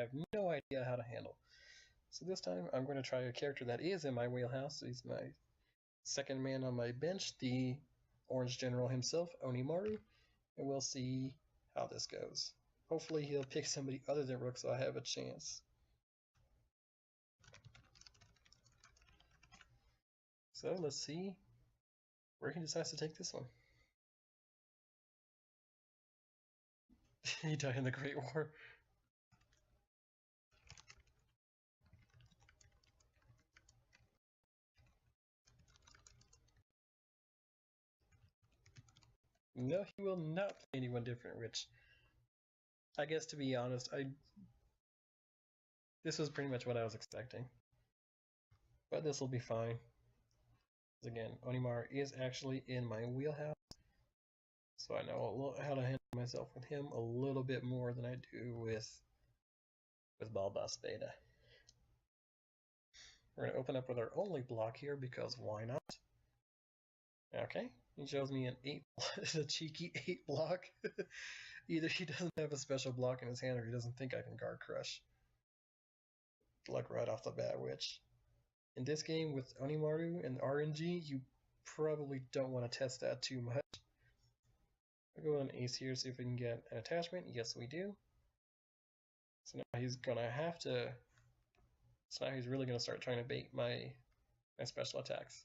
have no idea how to handle. So this time I'm going to try a character that is in my wheelhouse. He's my second man on my bench, the Orange General himself, Onimaru, and we'll see how this goes. Hopefully he'll pick somebody other than Rook so I have a chance. So let's see where he decides to take this one. He died in the Great War. No, he will not play anyone different, which I guess, to be honest, this was pretty much what I was expecting. But this will be fine. Again, Onimar is actually in my wheelhouse, so I know how to handle myself with him a little bit more than I do with Balbas Beta. We're going to open up with our only block here because why not? Okay, he shows me an 8, a cheeky 8 block. Either he doesn't have a special block in his hand or he doesn't think I can guard crush. Like right off the bat, which in this game with Onimaru and RNG, you probably don't want to test that too much. I'll go with an ace here, see if we can get an attachment. Yes, we do. So now he's gonna have to. So now he's really gonna start trying to bait my special attacks.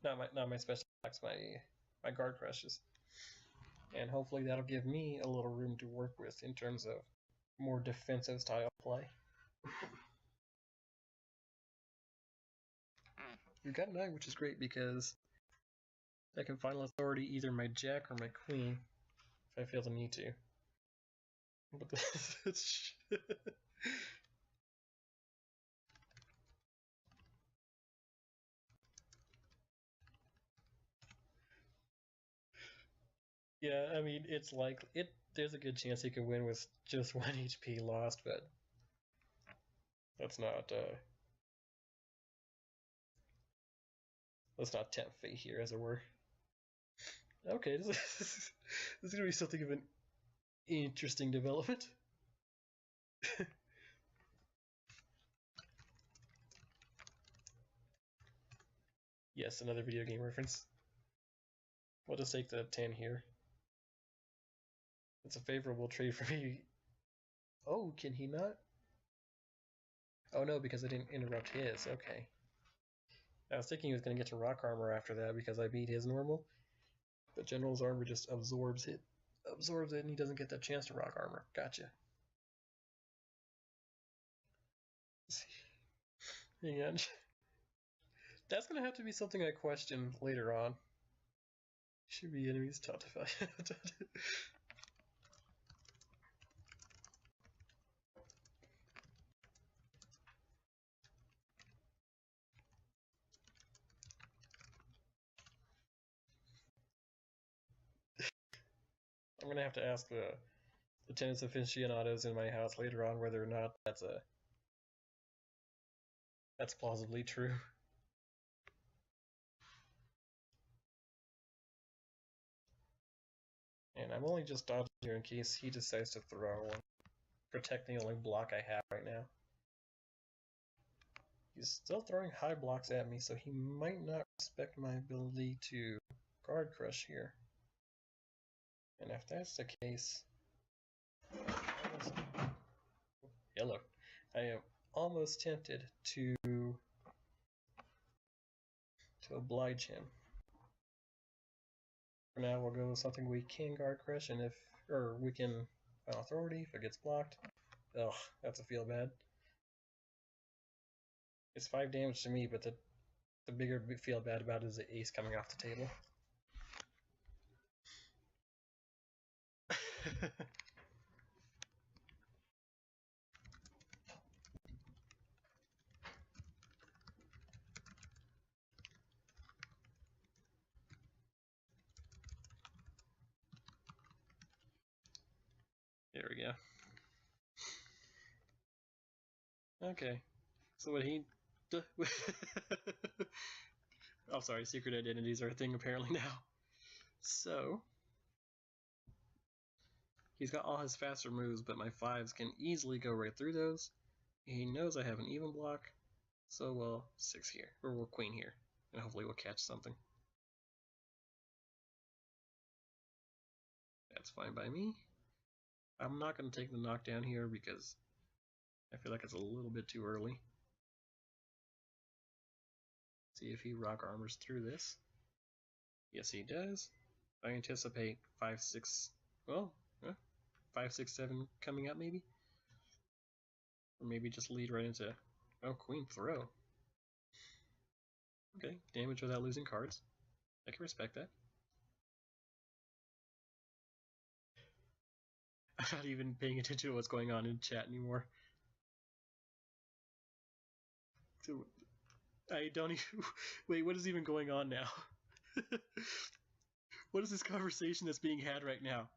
Not my special attacks, my guard crushes. And hopefully that'll give me a little room to work with in terms of more defensive style play. We've got 9, which is great because I can final authority either my jack or my queen if I feel the need to. But this yeah, I mean, it's like there's a good chance he can win with just 1 HP lost, but let's not tempt fate here, as it were. Okay, this is gonna be something of an interesting development. Yes, another video game reference. We'll just take the 10 here. It's a favorable trade for me. Oh, can he not? Oh no, because I didn't interrupt his. Okay. I was thinking he was going to get to rock armor after that because I beat his normal. But General's armor just absorbs it, and he doesn't get that chance to rock armor. Gotcha. Hang on. That's going to have to be something I question later on. Should be enemies taught to fight. I'm going to have to ask the tennis aficionados in my house later on whether or not that's plausibly true. And I'm only just dodging here in case he decides to throw one. Protect the only block I have right now. He's still throwing high blocks at me, so he might not respect my ability to guard crush here. And if that's the case... Hello. I am almost tempted to oblige him. For now, we'll go with something we can guard crush, and we can final authority if it gets blocked. Ugh, that's a feel bad. It's 5 damage to me, but the bigger feel bad about it is the ace coming off the table. There we go. Okay, so what he... I'm sorry, secret identities are a thing apparently now. So, He's got all his faster moves, but my 5s can easily go right through those. He knows I have an even block, so we'll 6 here, or we'll queen here, and hopefully we'll catch something. That's fine by me. I'm not going to take the knockdown here because I feel like it's a little bit too early. See if he rock armors through this. Yes, he does. I anticipate 5, 6, well, 5, 6, 7 coming up maybe? Or maybe just lead right into, oh, queen throw. Okay, damage without losing cards. I can respect that. I'm not even paying attention to what's going on in chat anymore. So, I don't even... Wait, what is even going on now? What is this conversation that's being had right now?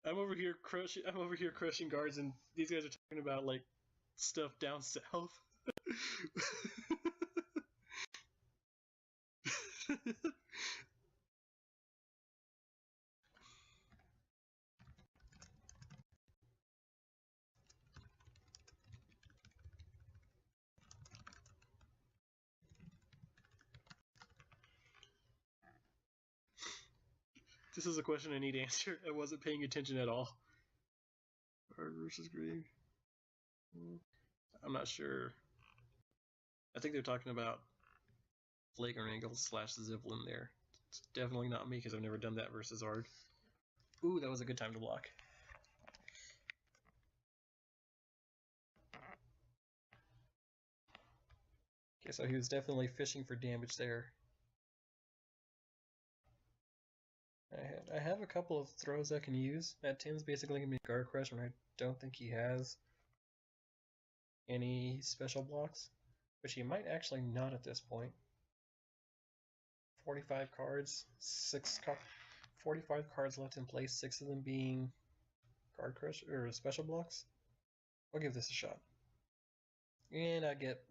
I'm over here crushing guards, and these guys are talking about like stuff down south. This is a question I need answered. I wasn't paying attention at all. Hard versus Grave. I'm not sure. I think they're talking about Flagrant Angle / Ziplin there. It's definitely not me because I've never done that versus Ard. Ooh, that was a good time to block. Okay, so he was definitely fishing for damage there. I have a couple of throws I can use. That 10's basically going to be Guard Crush when I don't think he has any special blocks, which he might actually not at this point. 45 cards, 45 cards left in place, 6 of them being Guard Crush or special blocks. I'll give this a shot. And I get...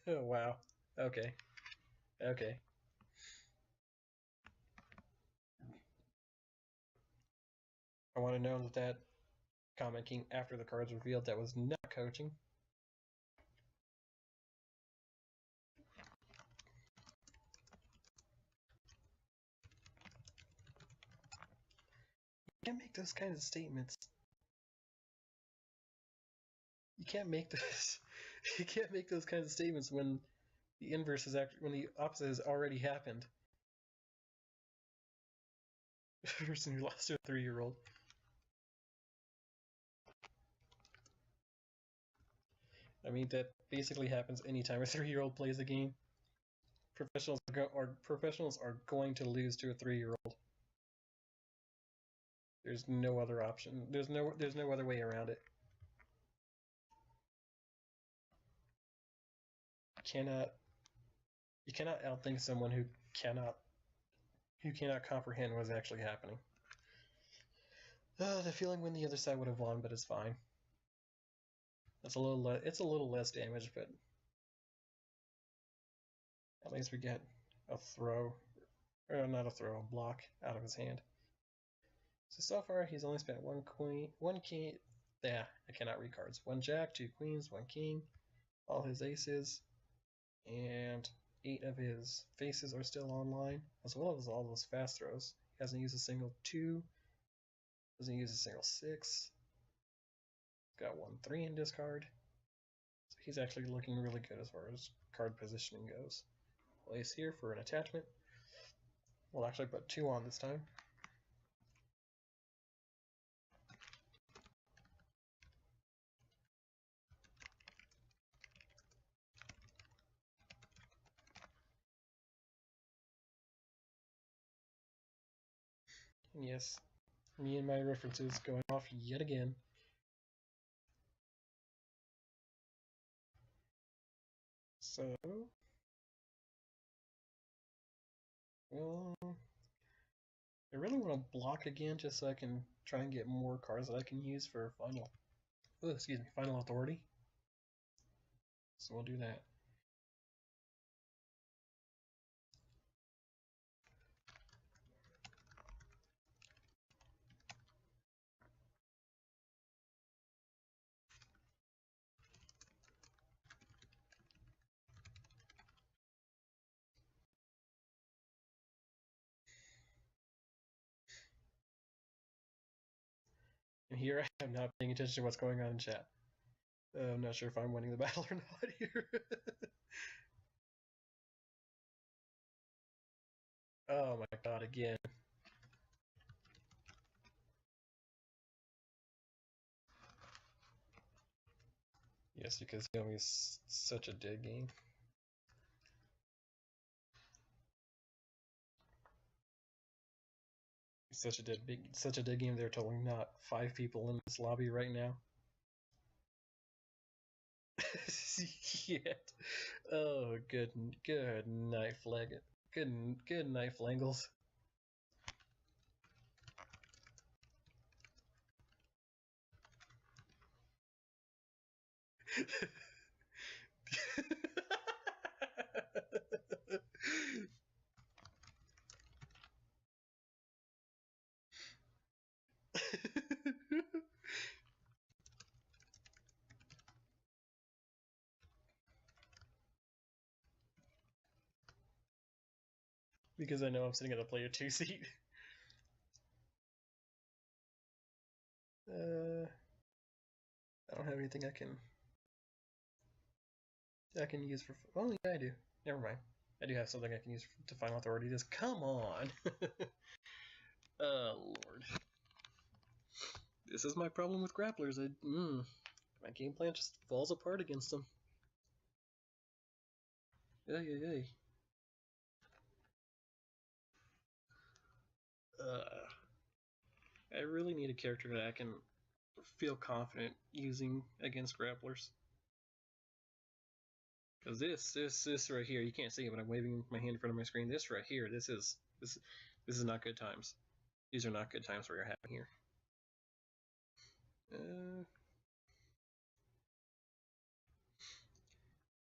Oh, wow. Okay. Okay. I want to know that comment came after the cards revealed. That was not coaching. You can't make those kinds of statements. You can't make this. You can't make those kinds of statements when the inverse is actually when the opposite has already happened. The person who lost to a 3-year-old. I mean, that basically happens anytime a 3-year-old plays a game. Professionals are going to lose to a 3-year-old. There's no other option. There's no other way around it. You cannot outthink someone who cannot comprehend what's actually happening. The feeling when the other side would have won, but it's fine. It's a little less damage, but at least we get a throw, or not a throw, a block out of his hand. So far he's only spent one king. Yeah, I cannot read cards. 1 jack, 2 queens, 1 king, all his aces, and 8 of his faces are still online, as well as all those fast throws. He hasn't used a single 2, doesn't use a single 6. He's got 1 3 in discard. So he's actually looking really good as far as card positioning goes. Place here for an attachment. We'll actually put 2 on this time. And yes, me and my references going off yet again. So, well, I really want to block again just so I can try and get more cards that I can use for final authority. So we'll do that. And here I am not paying attention to what's going on in chat. I'm not sure if I'm winning the battle or not here. Oh my god, again. Yes, because Yomi is such a dead game. Such a dead game. There are totally not 5 people in this lobby right now. Yet. Oh, good night, Flag. Good night, Flangles. Because I know I'm sitting at the player 2 seat. I don't have anything I can use for. Oh yeah, I do. Never mind. I do have something I can use to final authority this. Come on. Oh lord. This is my problem with grapplers. My game plan just falls apart against them. Ay. I really need a character that I can feel confident using against grapplers. Because this right here, you can't see it, but I'm waving my hand in front of my screen. This right here, this is not good times. These are not good times for you're having here.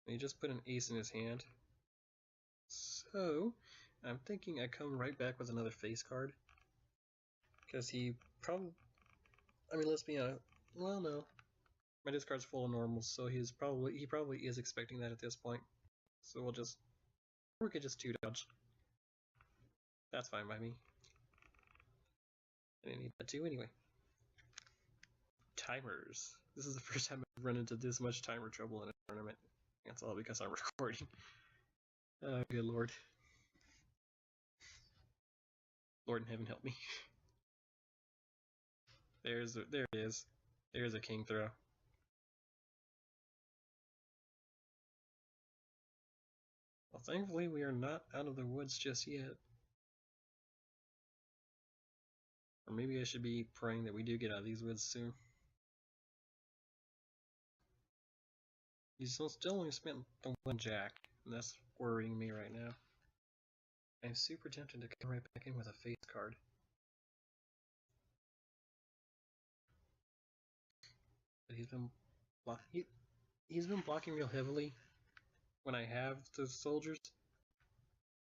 He just put an ace in his hand. So, I'm thinking I come right back with another face card. Because he probably... I mean, let's be honest. Well, no. My discard's full of normals, so he probably is expecting that at this point. So we could just 2-dodge. That's fine by me. I didn't need that too anyway. Timers. This is the first time I've run into this much timer trouble in a tournament. That's all because I'm recording. Oh, good lord. Lord in heaven help me. There it is. There's a king throw. Well, thankfully we are not out of the woods just yet. Or maybe I should be praying that we do get out of these woods soon. He's still only spent the 1 jack, and that's worrying me right now. I'm super tempted to come right back in with a face card. But he's been blocking real heavily when I have the soldiers.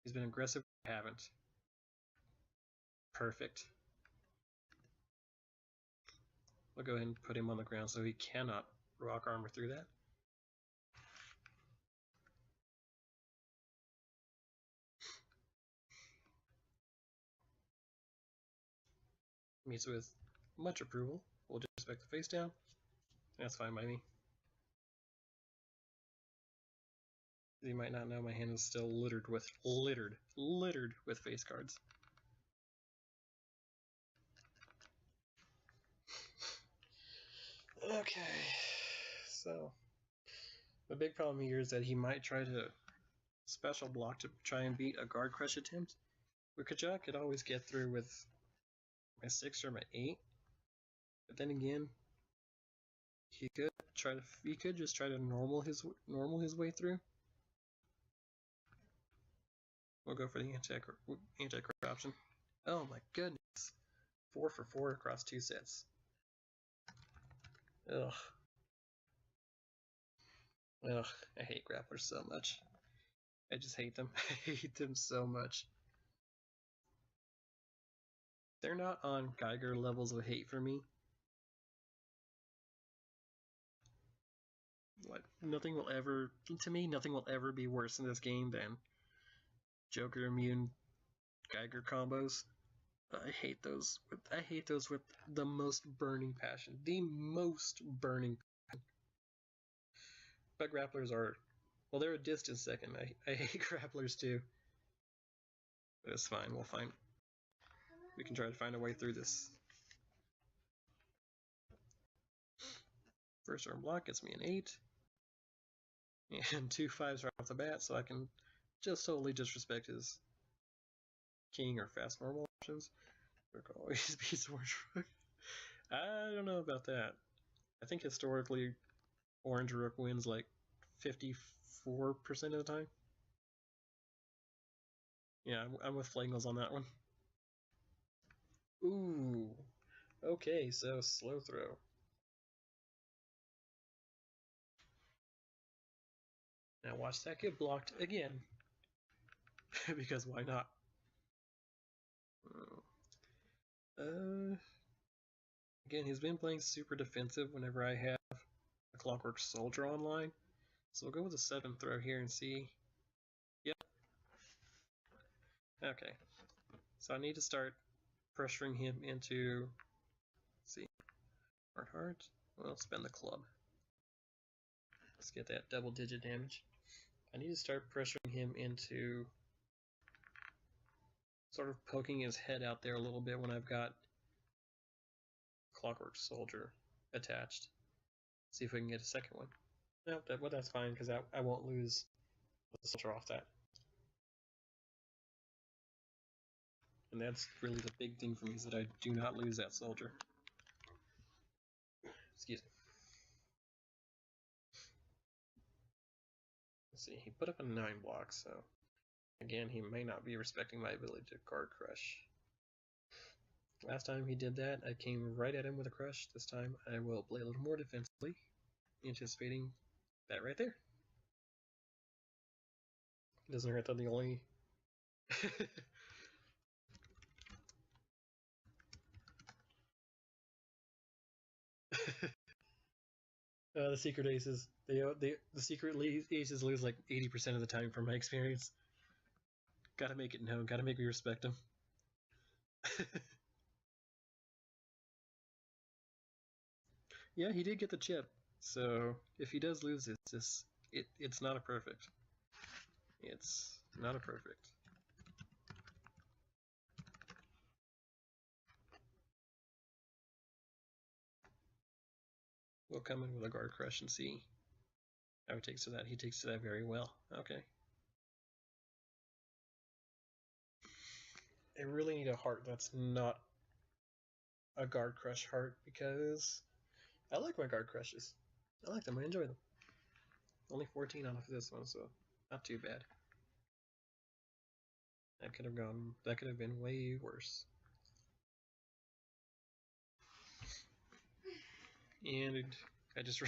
He's been aggressive, I haven't. Perfect. I'll go ahead and put him on the ground so he cannot rock armor through that. Meets with much approval. We'll just back the face down. That's fine by me. You might not know my hand is still littered with face cards. Okay, so the big problem here is that he might try to special block to try and beat a guard crush attempt. Wickajaw could always get through with my 6 or my 8, but then again, he could just try to normal his way through. We'll go for the anti-crit option. Oh my goodness, 4 for 4 across 2 sets. Ugh. I hate grapplers so much. I just hate them. I hate them so much. They're not on Geiger levels of hate for me. Like, nothing will ever be worse in this game than Joker immune Geiger combos. I hate those. I hate those with the most burning passion. The most burning passion. But grapplers are, well, they're a distant second. I hate grapplers too. But it's fine. We'll find. We can try to find a way through this. First turn block gets me an 8. And 2 5s right off the bat, so I can just totally disrespect his king or fast normal options. There could always be Orange Rook. I don't know about that. I think historically, Orange Rook wins like 54% of the time. Yeah, I'm with Flangles on that one. Ooh. Okay, so slow throw. Now watch that get blocked again. Because why not? Again, he's been playing super defensive whenever I have a Clockwork Soldier online. So we'll go with a 7th throw here and see. Yep. Okay. So I need to start pressuring him into, let's see, Heart. Well, spend the club. Let's get that double-digit damage. I need to start pressuring him into sort of poking his head out there a little bit when I've got Clockwork Soldier attached. See if we can get a second one. No, that's fine because I won't lose the soldier off that. And that's really the big thing for me is that I do not lose that soldier. Excuse me. Let's see, he put up a 9 block, so again, he may not be respecting my ability to guard crush. Last time he did that, I came right at him with a crush. This time I will play a little more defensively, anticipating that right there. It doesn't hurt that the only... the secret aces. The secret aces lose like 80% of the time from my experience. Gotta make it known. Gotta make me respect them. Yeah, he did get the chip. So if he does lose, it's not a perfect. It's not a perfect. We'll come in with a guard crush and see how he takes to that. He takes to that very well. Okay. I really need a heart that's not a guard crush heart because I like my guard crushes. I like them. I enjoy them. Only 14 off of this one, so not too bad. That could have gone. That could have been way worse. And I just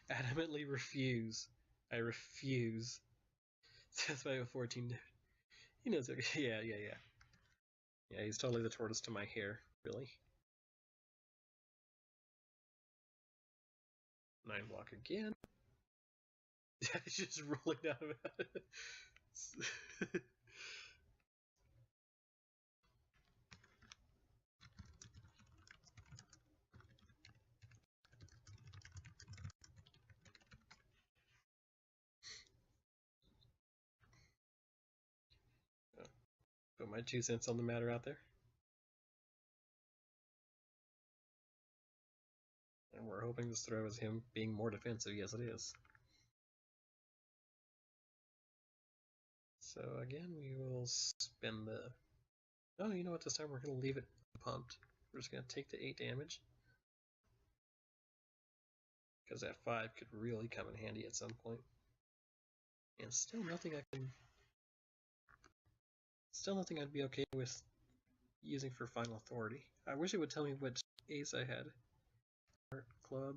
adamantly refuse. I refuse. That's why I have 14. He knows. Okay. Yeah. Yeah, he's totally the tortoise to my hair. Really. 9 block again. He's just rolling down about it. Put my 2 cents on the matter out there. And we're hoping this throw is him being more defensive. Yes, it is. So again, we will spend the... Oh, you know what? This time we're going to leave it pumped. We're just going to take the 8 damage. Because that 5 could really come in handy at some point. And still nothing I can... Still nothing I'd be okay with using for Final Authority. I wish it would tell me which ace I had. Art Club.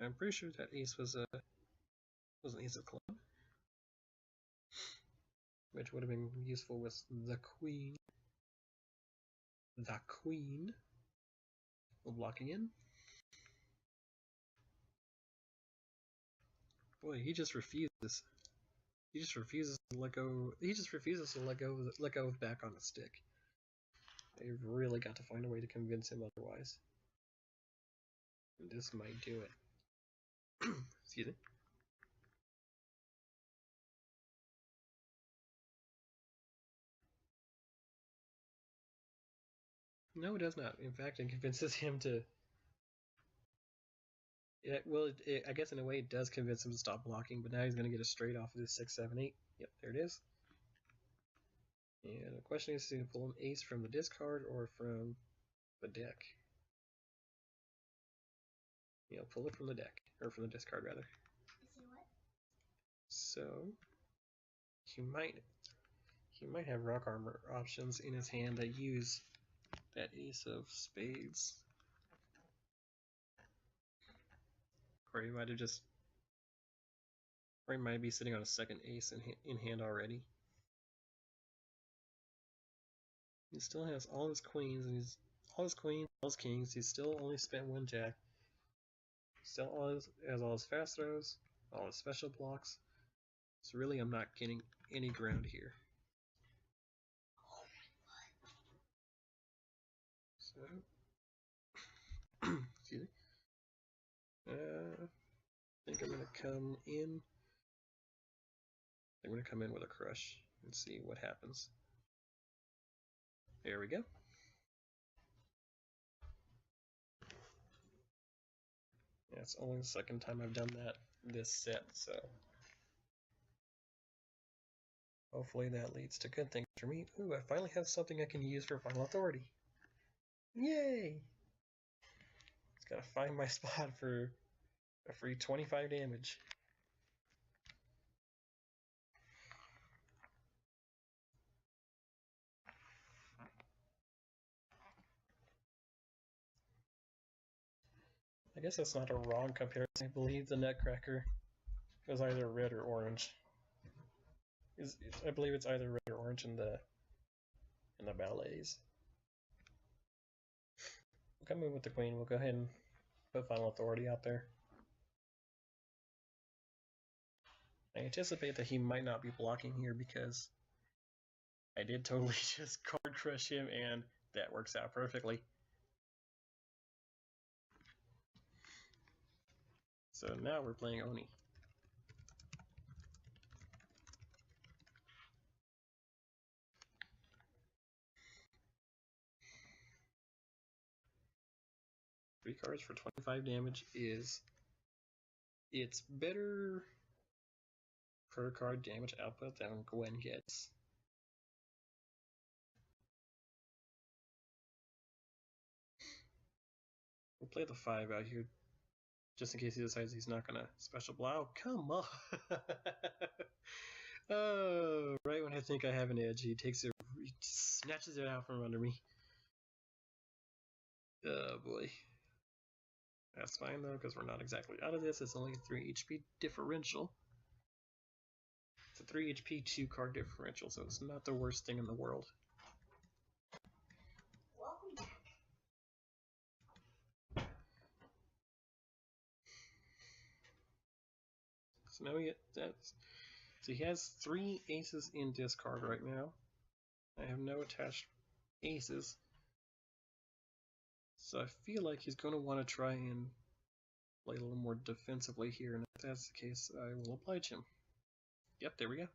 I'm pretty sure that ace was an ace of club. Which would have been useful with the queen. The queen. We'll block again. Boy, he just refuses. He just refuses to let go. He just refuses to let go back on the stick. They've really got to find a way to convince him otherwise. This might do it. Excuse me. No, it does not. In fact, it convinces him to. Yeah, well, I guess in a way it does convince him to stop blocking, but now he's going to get a straight off of his 6, 7, 8. Yep, there it is. And the question is to pull an ace from the discard or from the deck. Yeah, pull it from the deck, or from the discard rather. So he might have rock armor options in his hand that use that ace of spades. Or he might have just, or he might be sitting on a second ace in hand already. He still has all his queens, and all his kings. He's still only spent 1 jack. Still has all his fast throws, all his special blocks. So really, I'm not getting any ground here. So, excuse me. I think I'm gonna come in. I'm gonna come in with a crush and see what happens. There we go. Yeah, it's only the second time I've done that this set, so hopefully that leads to good things for me. Ooh, I finally have something I can use for Final Authority. Yay! Just gotta find my spot for a free 25 damage. I guess that's not a wrong comparison. I believe the Nutcracker is either red or orange. I believe it's either red or orange in the ballets. We'll come in with the queen. We'll go ahead and put Final Authority out there. I anticipate that he might not be blocking here because I did totally just card crush him, and that works out perfectly. So now we're playing Oni. Three cards for 25 damage it's better per card damage output than Gwen gets. We'll play the 5 out here just in case he decides he's not gonna special blow. Come on! Oh, right when I think I have an edge, he snatches it out from under me. Oh boy. That's fine though, because we're not exactly out of this. It's only a 3 HP differential. It's a 3 HP 2 card differential, so it's not the worst thing in the world. Welcome back. So now so he has 3 aces in discard right now. I have no attached aces. So I feel like he's going to want to try and play a little more defensively here, and if that's the case, I will oblige him. Yep, there we go.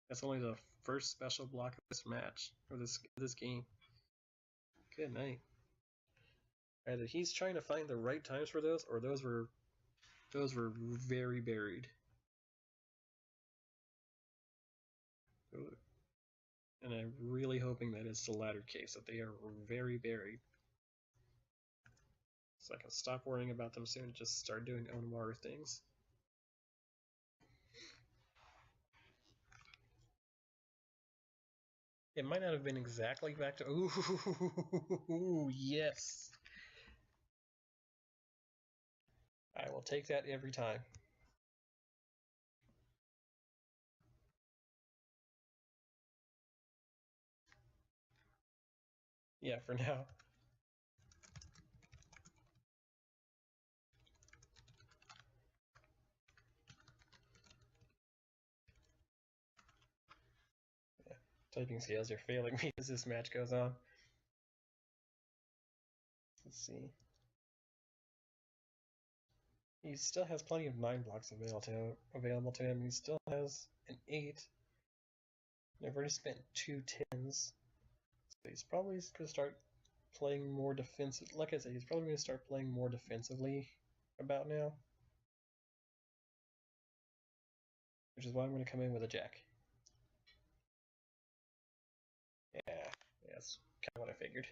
That's only the first special block of this match, or this game. Good night. Either he's trying to find the right times for those, or those were very buried. And I'm really hoping that it's the latter case, that they are very buried. So I can stop worrying about them soon and just start doing Onmar things. It might not have been exactly back to... Ooh, yes! I will take that every time. Yeah, for now. Typing skills are failing me as this match goes on. Let's see. He still has plenty of 9 blocks available to him. He still has an 8. I've already spent 2 10s. So he's probably going to start playing more defensive. Like I said, he's probably going to start playing more defensively about now. Which is why I'm going to come in with a jack. Yeah, that's kind of what I figured.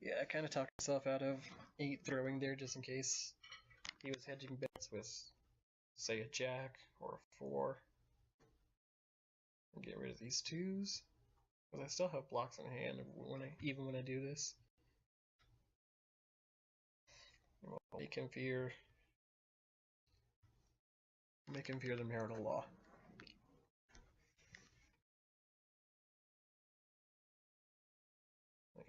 Yeah, I kind of talked myself out of 8 throwing there just in case he was hedging bets with, say, a jack or a 4. And get rid of these 2s. Because I still have blocks in hand even when I do this. We'll make him fear the marital law.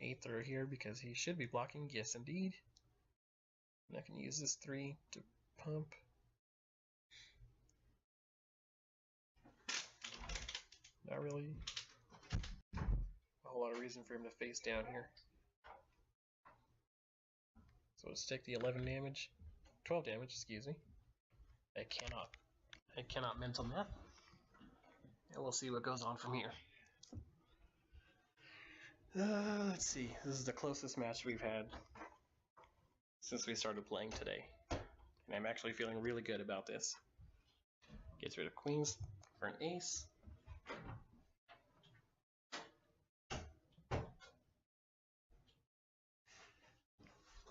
8 throw here because he should be blocking. Yes, indeed. And I can use this 3 to pump. Not really a whole lot of reason for him to face down here. So let's take the 11 damage, 12 damage, excuse me. I cannot mental math. And we'll see what goes on from here. Let's see. This is the closest match we've had since we started playing today. And I'm actually feeling really good about this. Gets rid of queens for an ace.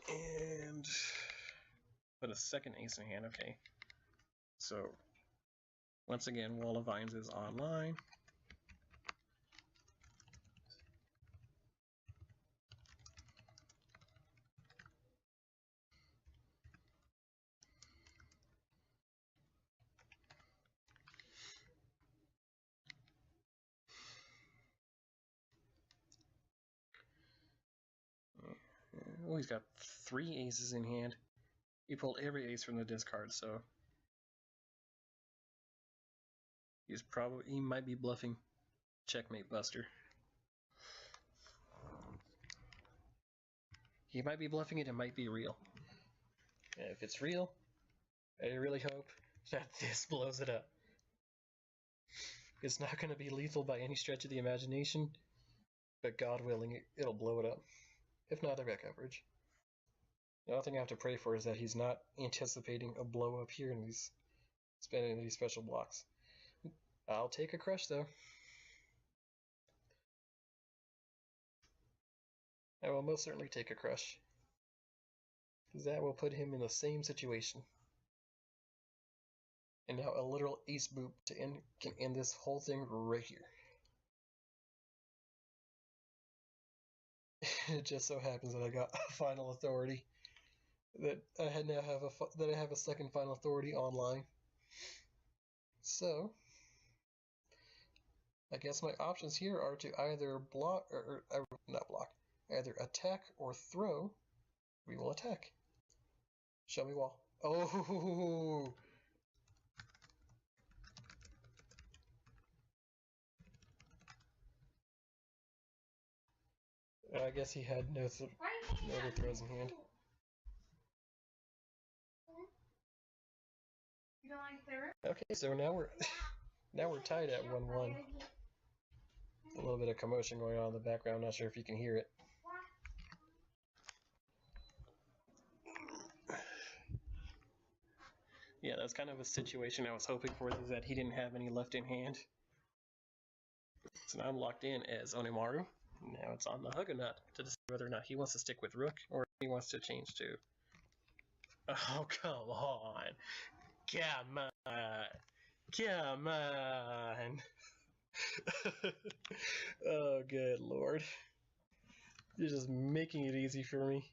And put a second ace in hand. Okay. So once again, Wall of Vines is online. Oh, he's got 3 aces in hand. He pulled every ace from the discard, so he might be bluffing. Checkmate Buster. He might be bluffing it might be real. And if it's real, I really hope that this blows it up. It's not going to be lethal by any stretch of the imagination, but God willing, it'll blow it up. If not, I've got coverage. The only thing I have to pray for is that he's not anticipating a blow up here and he's spending these special blocks. I'll take a crush, though. I will most certainly take a crush. Because that will put him in the same situation. And now a literal ace boop can end this whole thing right here. It just so happens that I got a final authority. That I have a second final authority online. So I guess my options here are to either block or not block, either attack or throw. We will attack. Show me wall. Oh. I guess he had no other throws in hand. Okay, so now we're tied at 1-1. A little bit of commotion going on in the background. Not sure if you can hear it. Yeah, that's kind of a situation I was hoping for, is that he didn't have any left in hand. So now I'm locked in as Onimaru. Now it's on the Hugonut to decide whether or not he wants to stick with Rook or he wants to change to... Oh, come on. Come on. Come on. Oh, good lord. You're just making it easy for me.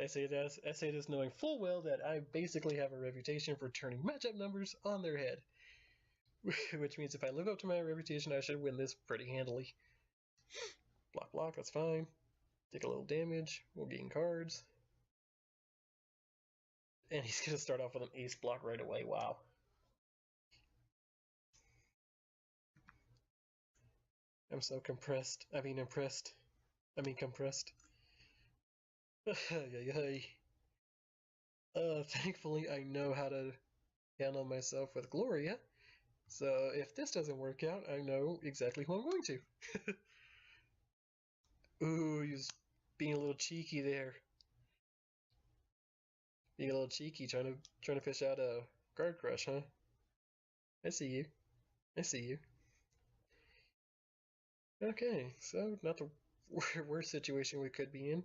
I say this knowing full well that I basically have a reputation for turning matchup numbers on their head. Which means if I live up to my reputation, I should win this pretty handily. Block, block, that's fine. Take a little damage, we'll gain cards. And he's going to start off with an ace block right away, wow. I'm so impressed. Thankfully I know how to handle myself with Gloria, so if this doesn't work out, I know exactly who I'm going to. Ooh, he's being a little cheeky there. Being a little cheeky, trying to fish out a guard crush, huh? I see you. I see you. Okay, so not the worst situation we could be in.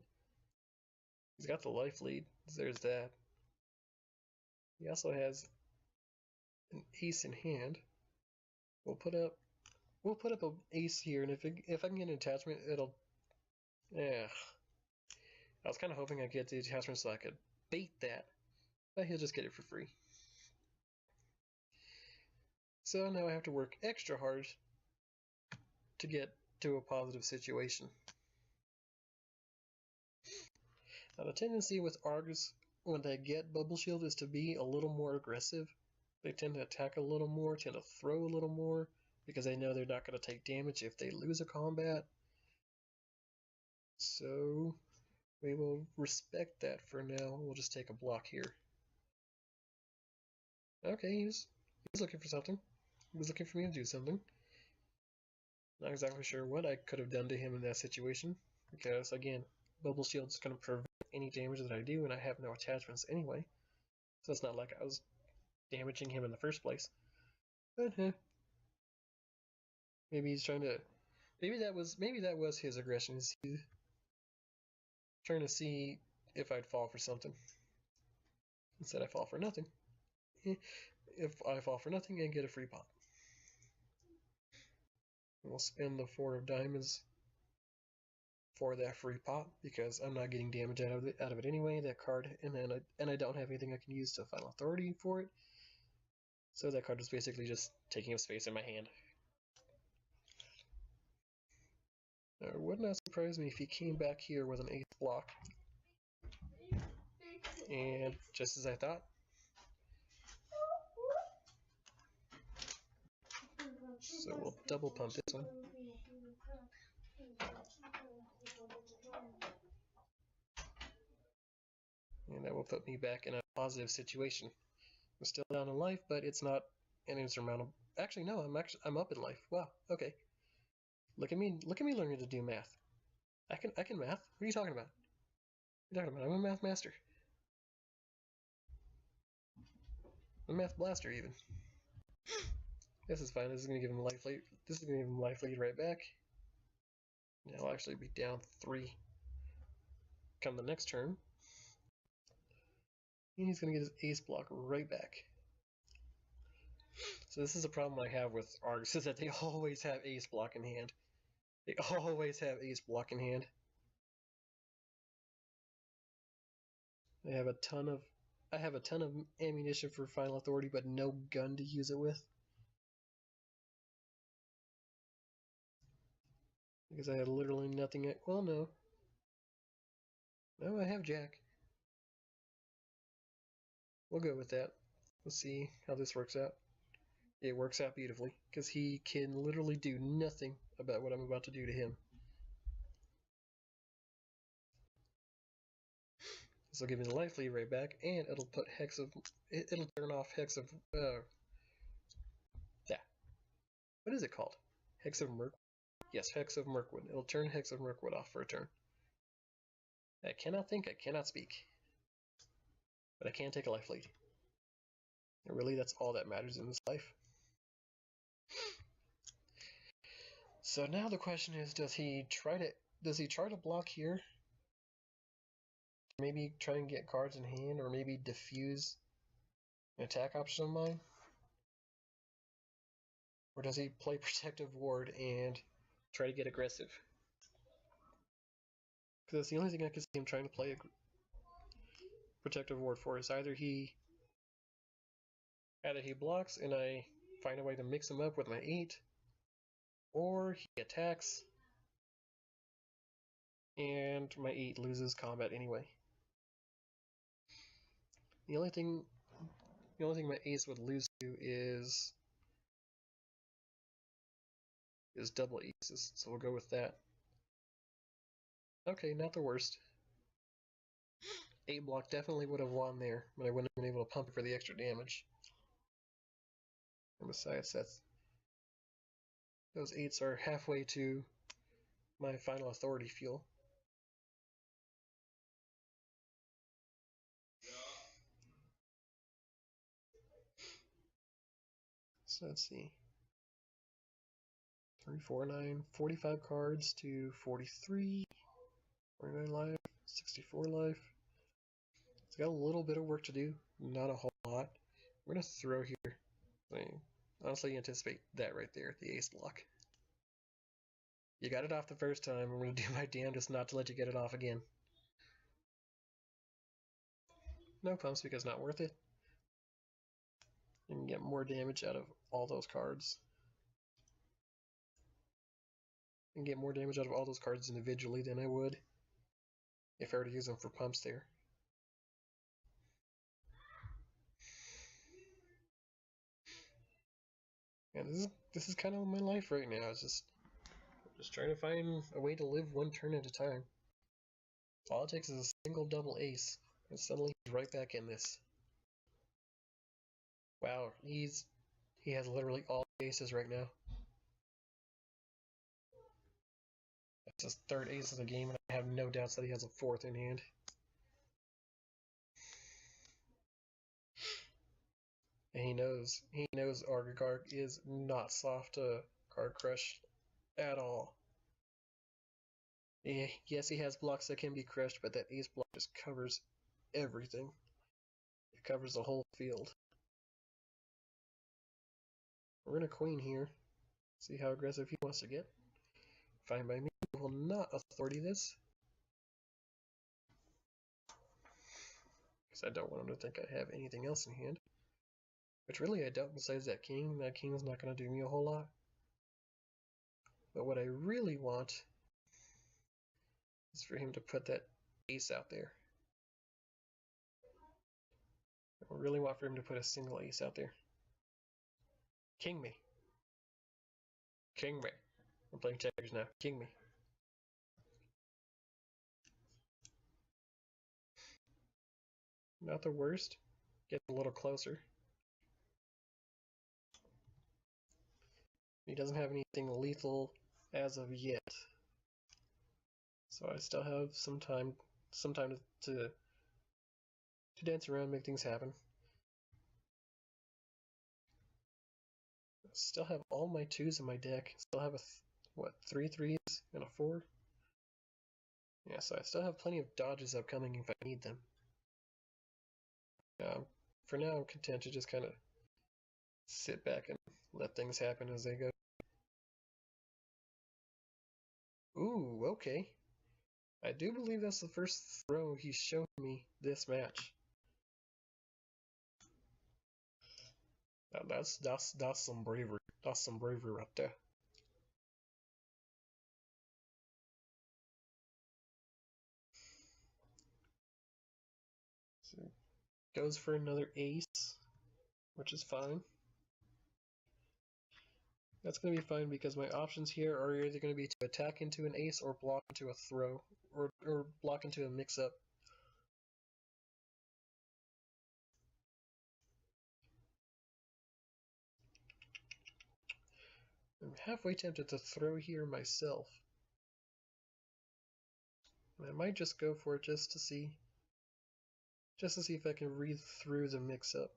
He's got the life lead, so there's that. He also has an ace in hand. We'll put up an ace here, and if I can get an attachment, it'll. Yeah. I was kind of hoping I'd get the attachment so I could bait that, but he'll just get it for free. So now I have to work extra hard to get to a positive situation. Now the tendency with Args when they get Bubble Shield is to be a little more aggressive. They tend to attack a little more, tend to throw a little more, because they know they're not going to take damage if they lose a combat. So we will respect that for now. We'll just take a block here. Okay, he's looking for something. He was looking for me to do something. Not exactly sure what I could have done to him in that situation, because again, Bubble Shield is going to prevent any damage that I do, and I have no attachments anyway. So it's not like I was damaging him in the first place. But maybe he's trying to. Maybe that was his aggression. He's trying to see if I'd fall for something. Instead, I fall for nothing. If I fall for nothing and get a free pop. We'll spend the 4 of diamonds for that free pop because I'm not getting damage out of it anyway. That card, and I don't have anything I can use to Final Authority for it. So that card is basically just taking up space in my hand. It would not surprise me if he came back here with an ace block. And just as I thought. So we'll double pump this one. And that will put me back in a positive situation. I'm still down in life, but it's not an insurmountable. Actually, no, I'm up in life. Wow. Okay. Look at me learning to do math. I can math. What are you talking about? What are you talking about? I'm a math master. I'm a math blaster even. This is fine. This is gonna give him life lead. This is gonna give him life lead right back. Now I'll actually be down 3 come the next turn. And he's gonna get his ace block right back. So this is a problem I have with Args, is that they always have ace block in hand. They always have ace block in hand. I have a ton of ammunition for Final Authority, but no gun to use it with. Because I had literally nothing. Well, no. No, I have Jack. We'll go with that. Let's see how this works out. It works out beautifully, because he can literally do nothing about what I'm about to do to him. This will give me the life lead right back, and it'll put it'll turn off Hex of, what is it called? Hex of Mirkwood? Yes, Hex of Mirkwood. It'll turn Hex of Mirkwood off for a turn. I cannot think, I cannot speak. But I can take a life lead. And really, that's all that matters in this life. So now the question is, does he try to block here? Maybe try and get cards in hand, or maybe diffuse an attack option of mine? Or does he play Protective Ward and try to get aggressive? Because that's the only thing I can see him trying to play a Protective Ward for, is either he blocks and I find a way to mix him up with my 8, or he attacks And my 8 loses combat anyway. The only thing my ace would lose to is double aces, so we'll go with that. Okay, not the worst. 8 block definitely would have won there, but I wouldn't have been able to pump it for the extra damage. And besides, those 8s are halfway to my final authority fuel. So let's see. 3, 4, 9, 45 cards to 43, 49 life, 64 life. It's got a little bit of work to do, not a whole lot. We're going to throw here. I honestly anticipate that right there, the ace block. You got it off the first time, I'm going to do my damnedest not to let you get it off again. No pumps because not worth it. You can get more damage out of all those cards. I can get more damage out of all those cards individually than I would if I were to use them for pumps there. And this is kind of my life right now. It's just trying to find a way to live one turn at a time. All it takes is a single double ace, and suddenly he's right back in this. Wow, he has literally all aces right now. That's his third ace of the game, and I have no doubts that he has a fourth in hand. And he knows Argagarg is not soft to card crush at all. Yes, he has blocks that can be crushed, but that ace block just covers everything. It covers the whole field. We're gonna queen here. See how aggressive he wants to get. Fine by me. We will not authority this. Because I don't want him to think I have anything else in hand. Which really I don't besides that king. That king is not going to do me a whole lot. But what I really want is for him to put that ace out there. I really want for him to put a single ace out there. King me. King me. I'm playing checkers now. King me. Not the worst. Get a little closer. He doesn't have anything lethal as of yet. So I still have some time to dance around, make things happen. Still have all my 2s in my deck. Still have 3 3s and a 4? Yeah, so I still have plenty of dodges upcoming if I need them. For now, I'm content to just kind of sit back and let things happen as they go. Ooh, okay. I do believe that's the first throw he's shown me this match. That's some bravery. That's some bravery right there. So, goes for another ace, which is fine. That's going to be fine because my options here are either going to be to attack into an ace or block into a throw, or block into a mix-up. I'm halfway tempted to throw here myself. And I might just go for it just to see if I can read through the mix-up.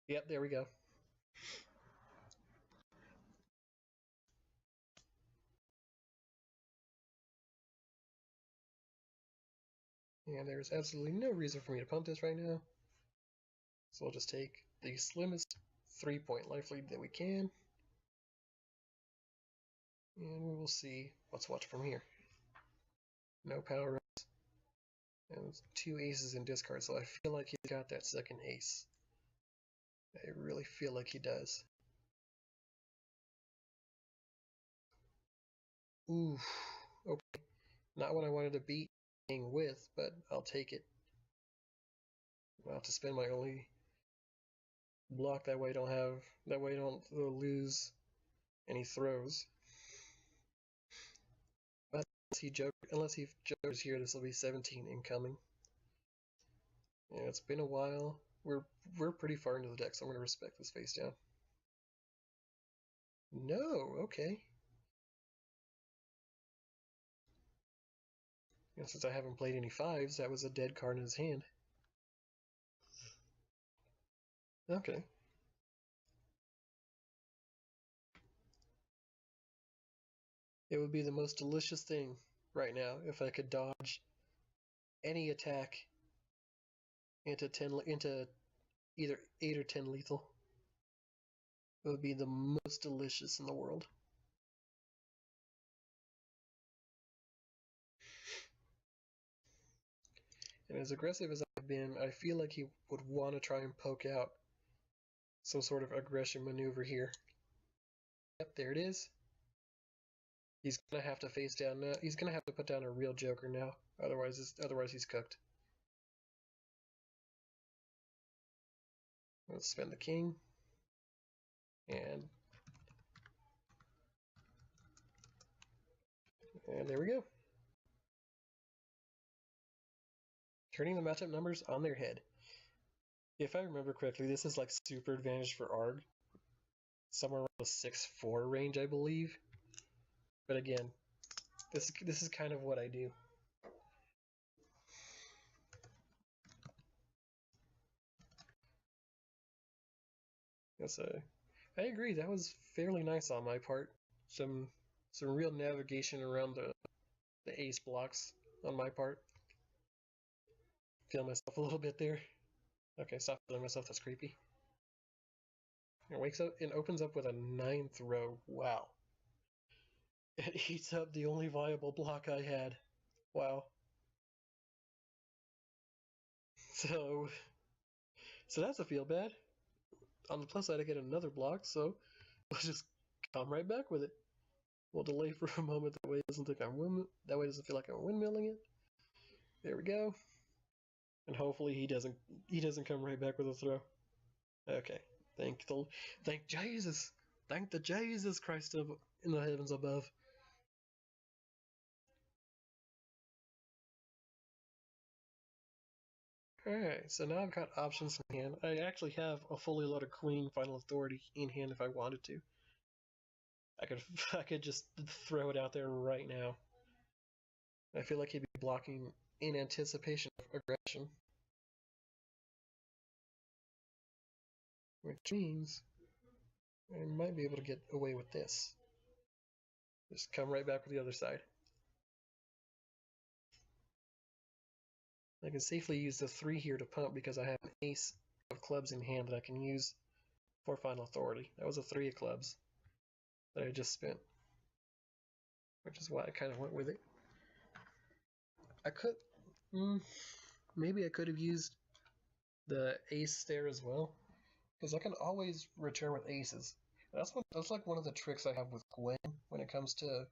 Yep, there we go. And there's absolutely no reason for me to pump this right now. So we'll just take the slimmest 3-point life lead that we can. And we will see what's what from here. No power ups. And 2 aces in discard, so I feel like he's got that second ace. I really feel like he does. Ooh, okay. Not what I wanted to beat with, but I'll take it. I'll have to spend my only block that way. I don't lose any throws. But unless he jokers here, this will be 17 incoming. Yeah, it's been a while. We're pretty far into the deck, so I'm gonna respect this face down. No, okay. And since I haven't played any fives, that was a dead card in his hand. Okay. It would be the most delicious thing right now if I could dodge any attack into either 8 or 10 lethal. It would be the most delicious in the world. And as aggressive as I've been, I feel like he would want to try and poke out some sort of aggression maneuver here. Yep, there it is. He's gonna have to face down now. He's gonna have to put down a real Joker now. Otherwise he's cooked. Let's spend the king. And there we go. Turning the matchup numbers on their head. If I remember correctly, this is like super advantage for Arg. Somewhere around the 6-4 range, I believe. But again, this is kind of what I do. Yes, I agree. That was fairly nice on my part. Some real navigation around the ace blocks on my part. Feel myself a little bit there. Okay, stop feeling myself. That's creepy. It wakes up and opens up with a 9th row. Wow. It eats up the only viable block I had. Wow. So that's a feel bad. On the plus side, I get another block, so we'll just come right back with it. We'll delay for a moment. That way it doesn't think that way it doesn't feel like I'm windmilling it. There we go. And hopefully he doesn't come right back with a throw. Okay. Thank Jesus. Thank the Jesus Christ in the heavens above. Alright, so now I've got options in hand. I actually have a fully loaded Queen Final Authority in hand if I wanted to. I could just throw it out there right now. I feel like he'd be blocking in anticipation of aggression. Which means I might be able to get away with this. Just come right back with the other side. I can safely use the 3 here to pump because I have an ace of clubs in hand that I can use for Final Authority. That was a 3 of clubs that I just spent, which is why I kind of went with it. I could, maybe I could have used the ace there as well, because I can always return with aces. That's like one of the tricks I have with Gwen when it comes to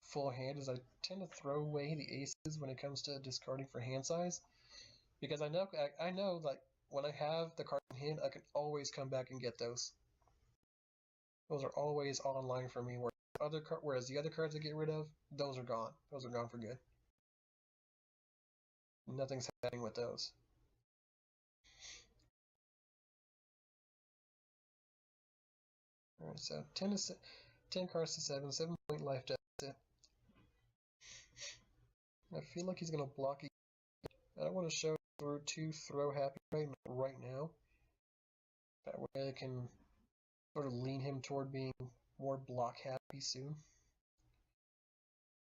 full hand, is I tend to throw away the aces when it comes to discarding for hand size, because I know like when I have the card in hand, I can always come back and get those. Those are always online for me. Whereas the other cards I get rid of, those are gone. Those are gone for good. Nothing's happening with those. Alright, so 10 cards to 7, 7-point life deficit. I feel like he's gonna block. I don't want to show too throw happy right now. That way I can sort of lean him toward being more block happy soon.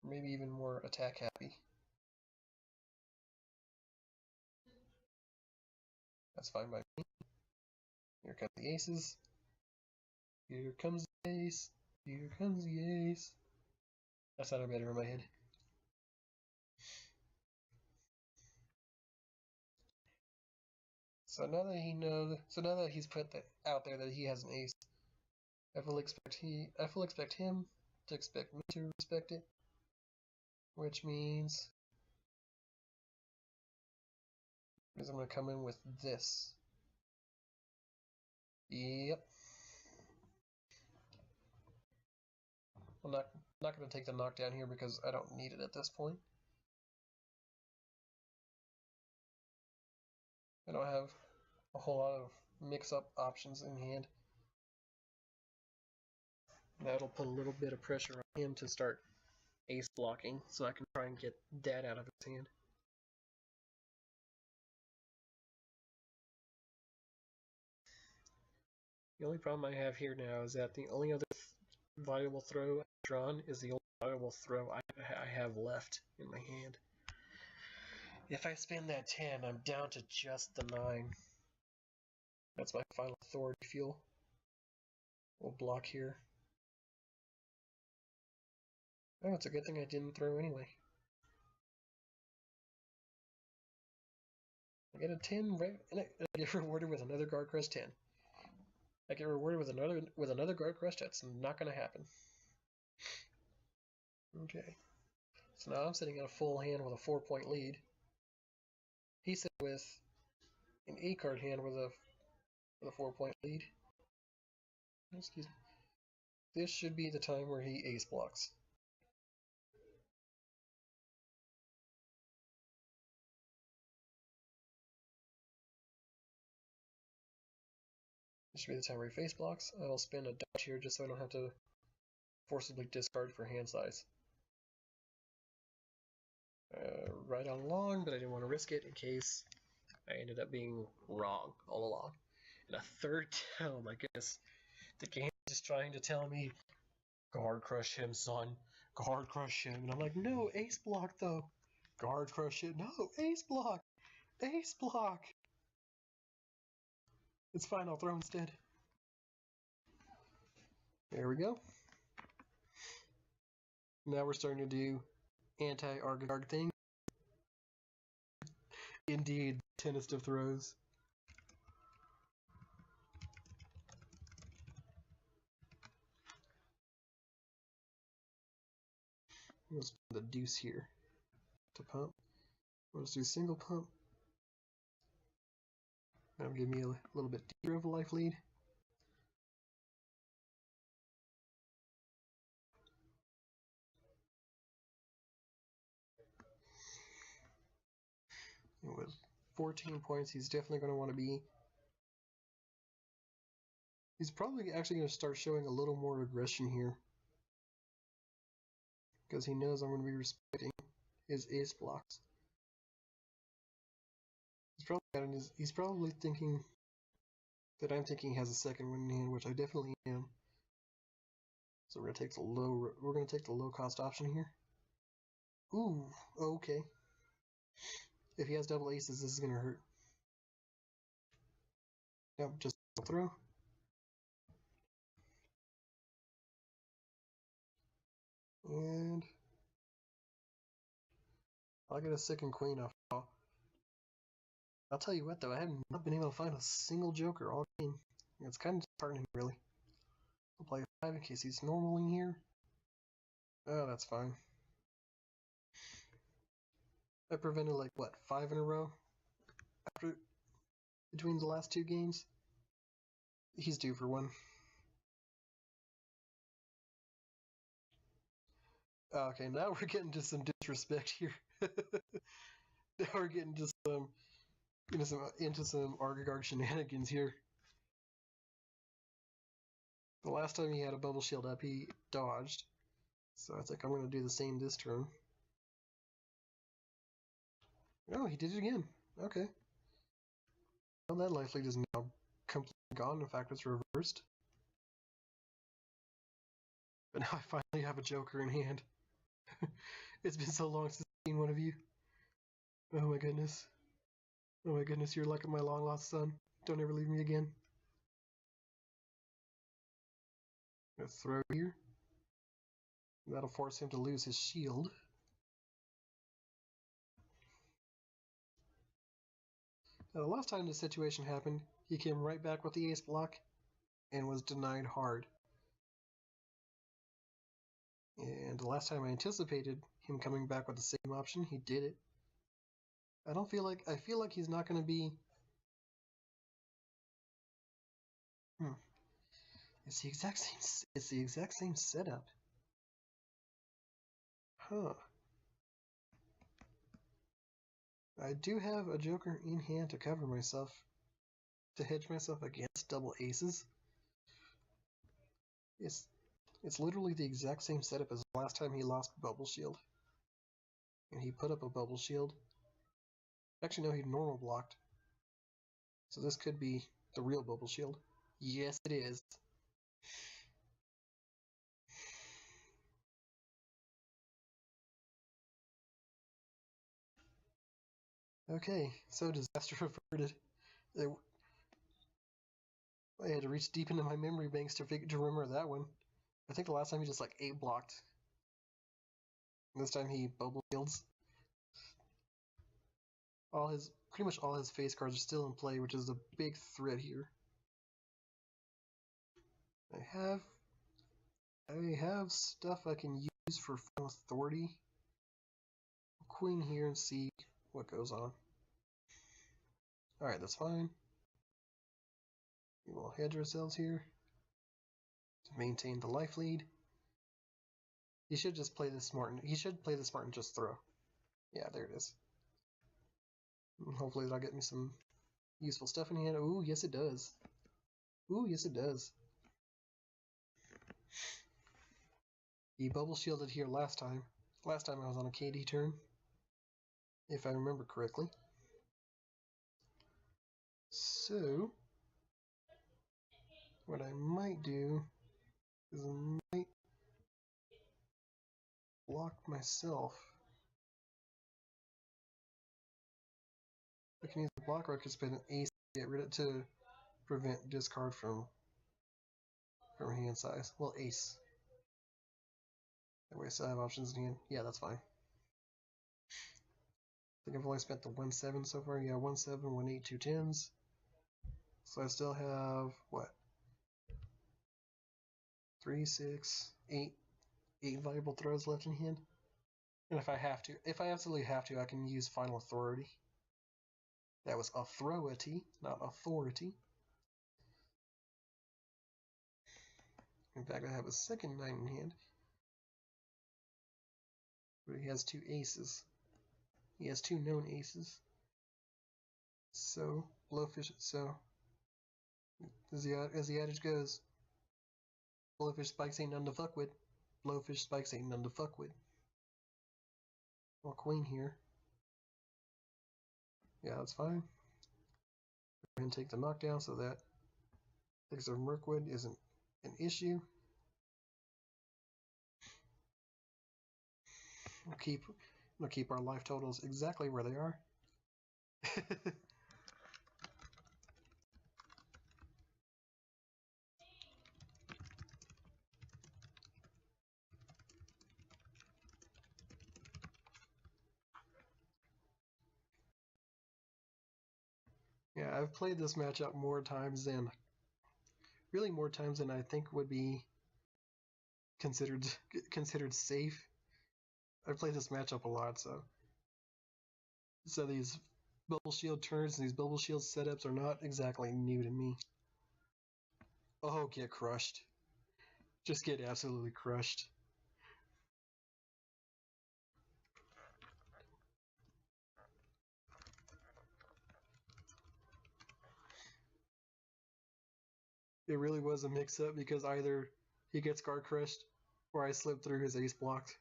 Maybe even more attack happy. That's fine by me. Here come the aces. Here comes the ace. Here comes the ace. That sounded better in my head. So now that he's put that out there that he has an ace, I fully expect him to expect me to respect it, which means I'm going to come in with this. Yep. I'm not going to take the knockdown here because I don't need it at this point. I don't have a whole lot of mix-up options in hand. That'll put a little bit of pressure on him to start ace blocking, so I can try and get that out of his hand. The only problem I have here now is that the only other viable throw I've drawn is the only viable throw I have left in my hand. If I spend that 10, I'm down to just the 9. That's my final authority fuel. We'll block here. Oh, it's a good thing I didn't throw anyway. I get a 10, right? And I get rewarded with another guard crush 10. I get rewarded with another guard crush. That's not going to happen. Okay. So now I'm sitting in a full hand with a 4-point lead. He's sitting with an 8-card hand with a 4-point lead. Excuse me. This should be the time where he ace blocks. This should be the time where he face blocks. I'll spin a dodge here just so I don't have to forcibly discard for hand size. Right on along, but I didn't want to risk it in case I ended up being wrong all along. And a third, oh my goodness, the game is just trying to tell me, guard crush him, son. Guard crush him. And I'm like, no, ace block though. Guard crush it. No, ace block. Ace block. It's fine, I'll throw instead. There we go. Now we're starting to do anti-arg thing. Indeed, tennis of throws. Let's put the deuce here to pump. Let's do single pump. That'll give me a little bit deeper of a life lead. And with 14 points, he's definitely going to want to be. He's probably actually going to start showing a little more aggression here. Because he knows I'm going to be respecting his ace blocks. He's probably thinking that I'm thinking he has a second win in hand, which I definitely am. So we're going to take the low cost option here. Ooh, okay. If he has double aces, this is going to hurt. Nope, just throw. And I'll get a second queen off. I'll tell you what though, I have not been able to find a single joker all game. It's kind of disheartening, really. I'll play 5 in case he's normaling here. Oh, that's fine. I prevented like, what, 5 in a row? Between the last 2 games? He's due for one. Okay, now we're getting to some disrespect here. Now we're getting to into some Argagard shenanigans here. The last time he had a bubble shield up, he dodged. So I think I'm going to do the same this turn. Oh, he did it again. Okay. Well, that life lead is now completely gone. In fact, it's reversed. But now I finally have a joker in hand. It's been so long since I've seen one of you. Oh my goodness. Oh my goodness, you're like my long lost son. Don't ever leave me again. Let's throw here. That'll force him to lose his shield. Now, the last time this situation happened, he came right back with the ace block and was denied hard. And the last time I anticipated him coming back with the same option, he did it. I feel like he's not going to be. It's the exact same. It's the exact same setup. Huh. I do have a Joker in hand to cover myself, to hedge myself against double aces. It's literally the exact same setup as the last time he lost Bubble Shield. And he put up a Bubble Shield. Actually, no, he normal blocked. So this could be the real Bubble Shield. Yes, it is. Okay, so disaster averted. I had to reach deep into my memory banks to remember that one. I think the last time he just like 8 blocked. This time he Bubble Shields. Pretty much all his face cards are still in play, which is the big threat here. I have stuff I can use for Final Authority. Queen here and see what goes on. Alright, that's fine. We will hedge ourselves here to maintain the life lead. He should just play this smart. He should play this smart and just throw. Yeah, there it is. And hopefully that'll get me some useful stuff in hand. Ooh, yes it does. Ooh, yes it does. He bubble shielded here last time. Last time I was on a KD turn, if I remember correctly. So, what I might do is I might block myself. I can use the block or I can spend an ace to get rid of to prevent discard from hand size. Well, ace. That way I still have options in hand. Yeah, that's fine. I think I've only spent the 1-7 so far. Yeah, 1-7, 1-8, 2 10s. So I still have, what? 3, 6, 8 viable throws left in hand. And if I absolutely have to, I can use Final Authority. That was authority, not authority. In fact, I have a second 9 in hand. But he has 2 aces. He has 2 known aces. So, Blowfish, so, as the adage goes, Blowfish spikes ain't none to fuck with. Blowfish spikes ain't none to fuck with. Well, Queen here. Yeah, that's fine. Go ahead and take the knockdown so that Elixir of Mirkwood isn't an issue. We'll keep our life totals exactly where they are. Yeah, I've played this matchup more times than I think would be considered safe. I've played this matchup a lot, so these bubble shield turns and these bubble shield setups are not exactly new to me. Oh, get crushed. Just get absolutely crushed. It really was a mix-up because either he gets guard crushed or I slip through his ace blocked.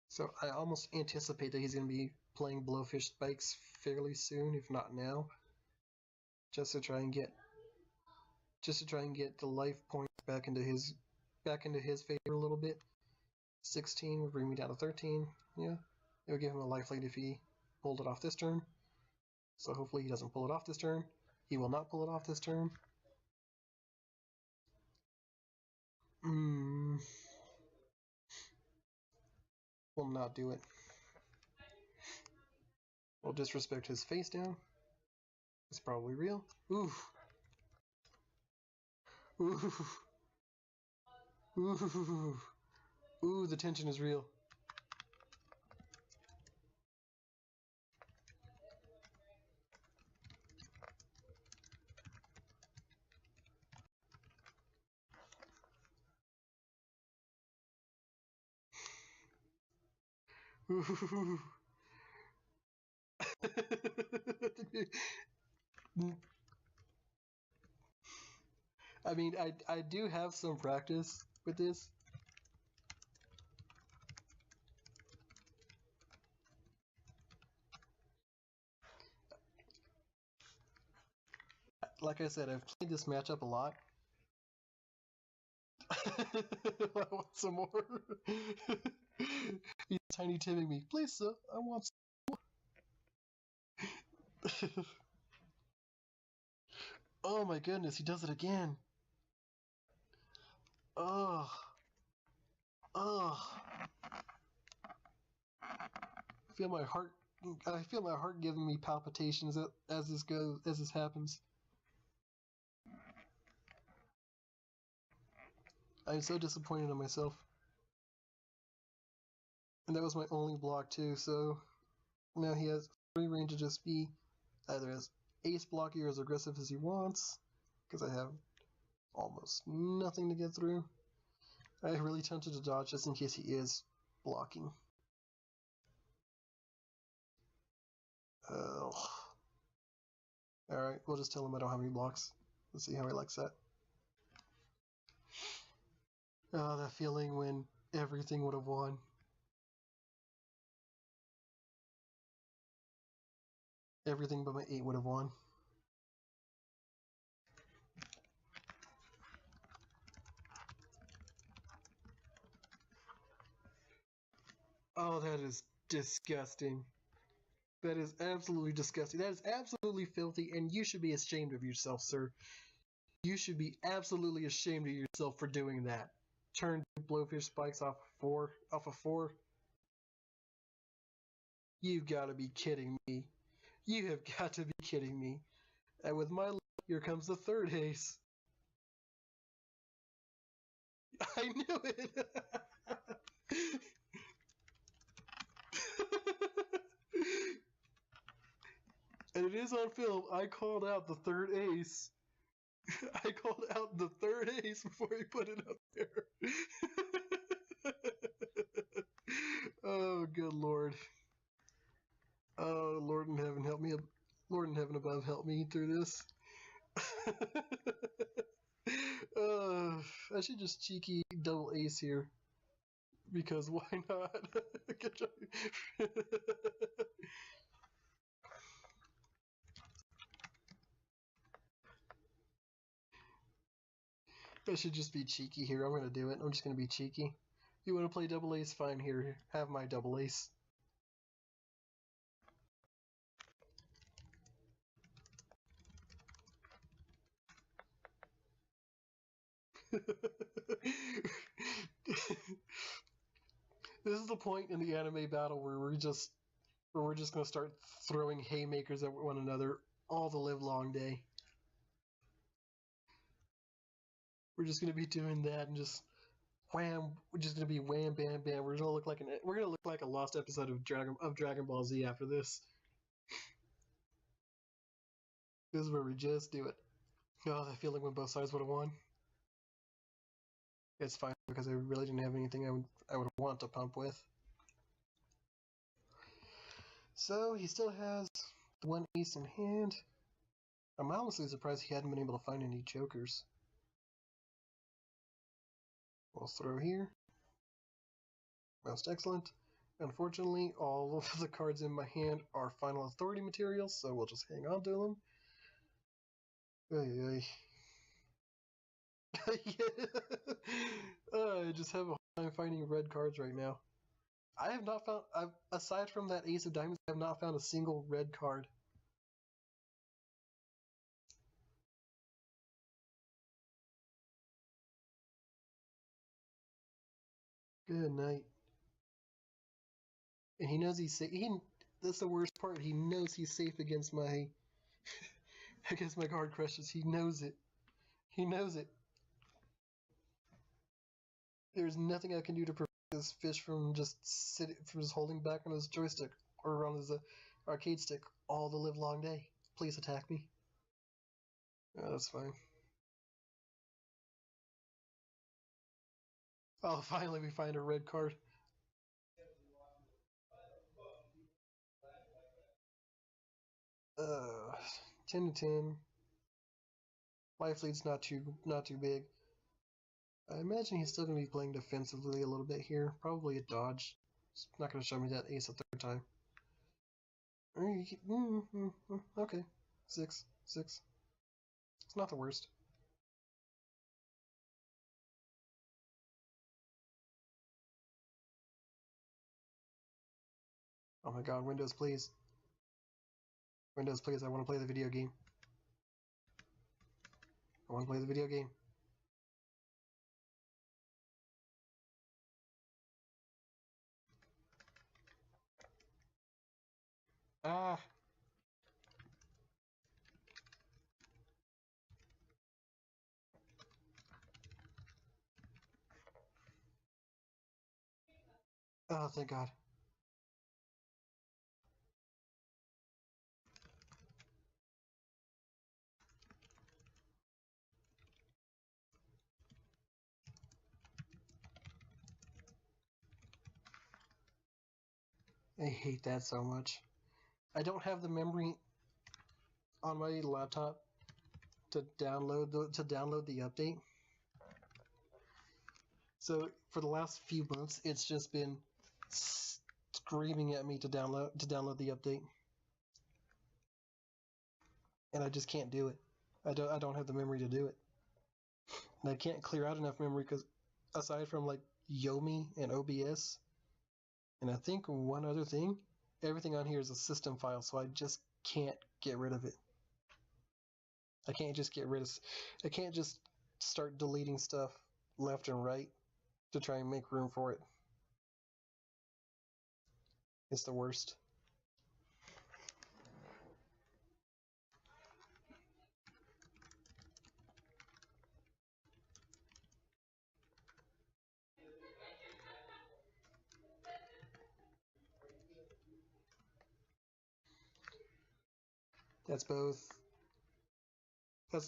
So I almost anticipate that he's going to be playing Blowfish Spikes fairly soon, if not now, just to try and get the life points back into his favor a little bit. 16 would bring me down to 13. Yeah, it would give him a life lead if he pulled it off this turn. So hopefully he doesn't pull it off this turn. He will not pull it off this turn. Will not do it. We'll disrespect his face down. It's probably real. Ooh. Ooh. Ooh. Ooh, the tension is real. Ooh. I mean, I do have some practice with this. Like I said, I've played this matchup a lot. I want some more. He's tiny timming me. Please, sir, I want some more. Oh my goodness, he does it again. Ugh. Ugh. Feel my heart. I feel my heart giving me palpitations as this happens. I'm so disappointed in myself. And that was my only block too, so now he has free range to just be either as ace blocky or as aggressive as he wants, because I have almost nothing to get through. I'm really tempted to dodge just in case he is blocking. Alright, we'll just tell him I don't have any blocks. Let's see how he likes that. Oh, that feeling when everything would have won. Everything but my 8 would have won. Oh, that is disgusting. That is absolutely disgusting. That is absolutely filthy, and you should be ashamed of yourself, sir. You should be absolutely ashamed of yourself for doing that. Turn blowfish spikes off of 4. You've got to be kidding me. You have got to be kidding me. And with my luck, here comes the third ace. I knew it! And it is on film. I called out the third ace. I called out the third ace before he put it up there. Oh, good lord. Oh, Lord in heaven, help me. Lord in heaven above, help me through this. I should just cheeky double ace here. Because why not? I should just be cheeky here. I'm gonna do it. I'm just gonna be cheeky. You wanna play double ace? Fine, here. Have my double ace. This is the point in the anime battle where we're just gonna start throwing haymakers at one another all the live long day. We're just gonna be doing that and just wham. We're just gonna be wham bam bam. We're gonna look like a lost episode of Dragon Ball Z after this. This is where we just do it. Oh, that feeling when both sides would have won. It's fine because I really didn't have anything I would want to pump with. So he still has the one ace in hand. I'm honestly surprised he hadn't been able to find any jokers. We'll throw here. Most excellent. Unfortunately, all of the cards in my hand are final authority materials, so we'll just hang on to them. Ay, I just have a hard time finding red cards right now. I have not found, aside from that ace of diamonds, I have not found a single red card. Good night. And he knows That's the worst part. He knows he's safe against my against my guard crushes. He knows it. He knows it. There's nothing I can do to prevent this fish from just holding back on his joystick or on his arcade stick all the live long day. Please attack me. Oh, that's fine. Oh, finally we find a red card. 10 to 10. Life lead's not too big. I imagine he's still going to be playing defensively a little bit here. Probably a dodge. It's not going to show me that ace a third time. Okay. 6. It's not the worst. Oh my god, Windows, please. Windows, please, I want to play the video game. I want to play the video game. Ah! Oh, thank god. I hate that so much. I don't have the memory on my laptop to download the update. So for the last few months, it's just been screaming at me to download the update, and I just can't do it. I don't have the memory to do it, and I can't clear out enough memory because aside from like Yomi and OBS, and I think one other thing, everything on here is a system file, so I just can't get rid of it. I can't just start deleting stuff left and right to try and make room for it. It's the worst.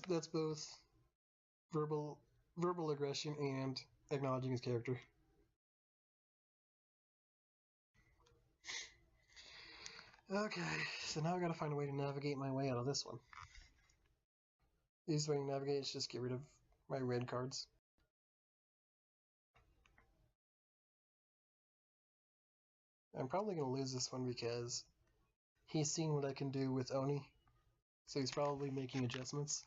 That's both verbal aggression and acknowledging his character. Okay, so now I gotta find a way to navigate my way out of this one. The easiest way to navigate is just get rid of my red cards. I'm probably gonna lose this one because he's seeing what I can do with Oni, so he's probably making adjustments.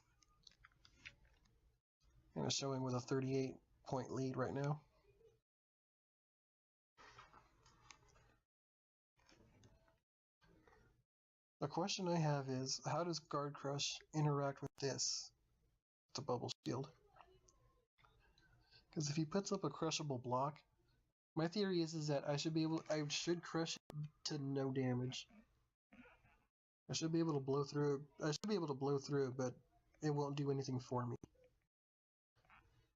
And it's showing with a 38-point lead right now. The question I have is, how does Guard Crush interact with this? The bubble shield. Because if he puts up a crushable block, my theory is that I should crush it to no damage. I should be able to blow through it, but it won't do anything for me.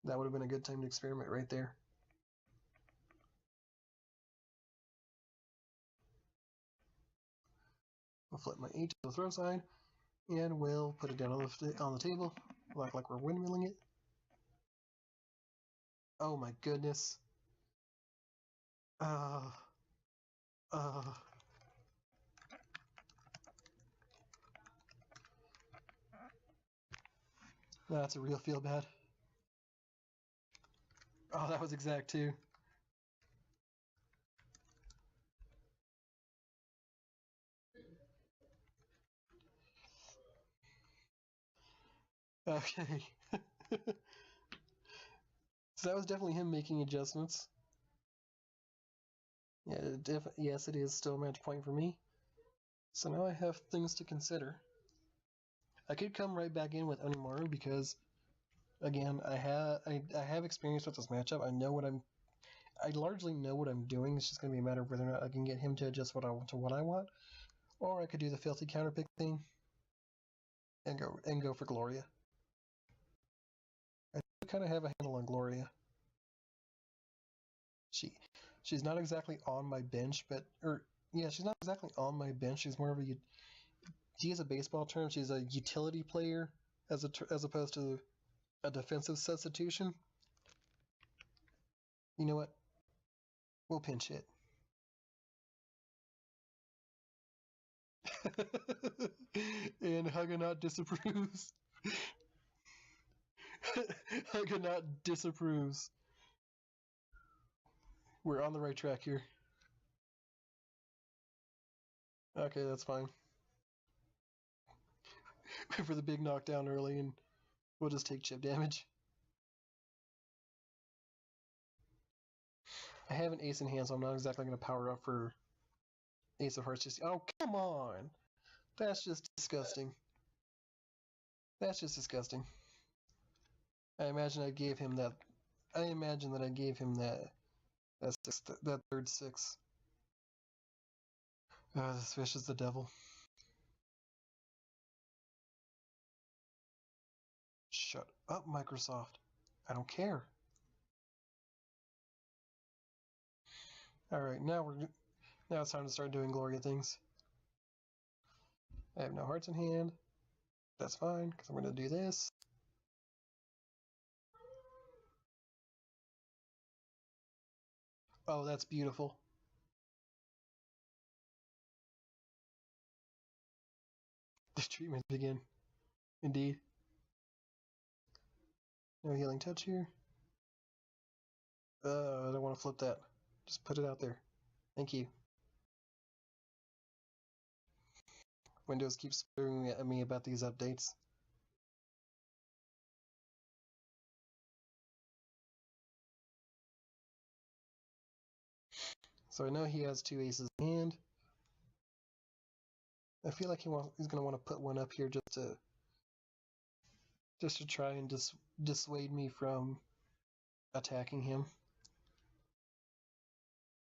That would have been a good time to experiment right there. I'll flip my 8 to the throw side, and we'll put it down on the table, like we're windmilling it. Oh my goodness. That's a real feel bad. Oh, that was exact too. Okay. So that was definitely him making adjustments. Yeah, yes, it is still a match point for me. So now I have things to consider. I could come right back in with Onimaru because, again, I have experience with this matchup. I largely know what I'm doing. It's just going to be a matter of whether or not I can get him to adjust to what I want, Or I could do the filthy counterpick thing and go for Gloria. I do kind of have a handle on Gloria. She's not exactly on my bench, she's not exactly on my bench. She's more of a, to use a baseball term, she's a utility player as opposed to a defensive substitution. You know what? We'll pinch hit. And Huguenot disapproves. Huguenot disapproves. We're on the right track here. Okay, that's fine. For the big knockdown early, and we'll just take chip damage. I have an ace in hand, so I'm not exactly going to power up for Ace of Hearts. Oh, come on! That's just disgusting. That's just disgusting. I imagine I gave him that. I imagine that I gave him that third six. This fish is the devil. Shut up, Microsoft. I don't care. Alright, now it's time to start doing Gloria things. I have no hearts in hand. That's fine, because I'm going to do this. Oh, that's beautiful. The treatment begin. Indeed. No healing touch here. I don't want to flip that. Just put it out there. Thank you. Windows keeps swearing at me about these updates. So I know he has two aces in hand. I feel like he's going to want to put one up here just to try and dissuade me from attacking him.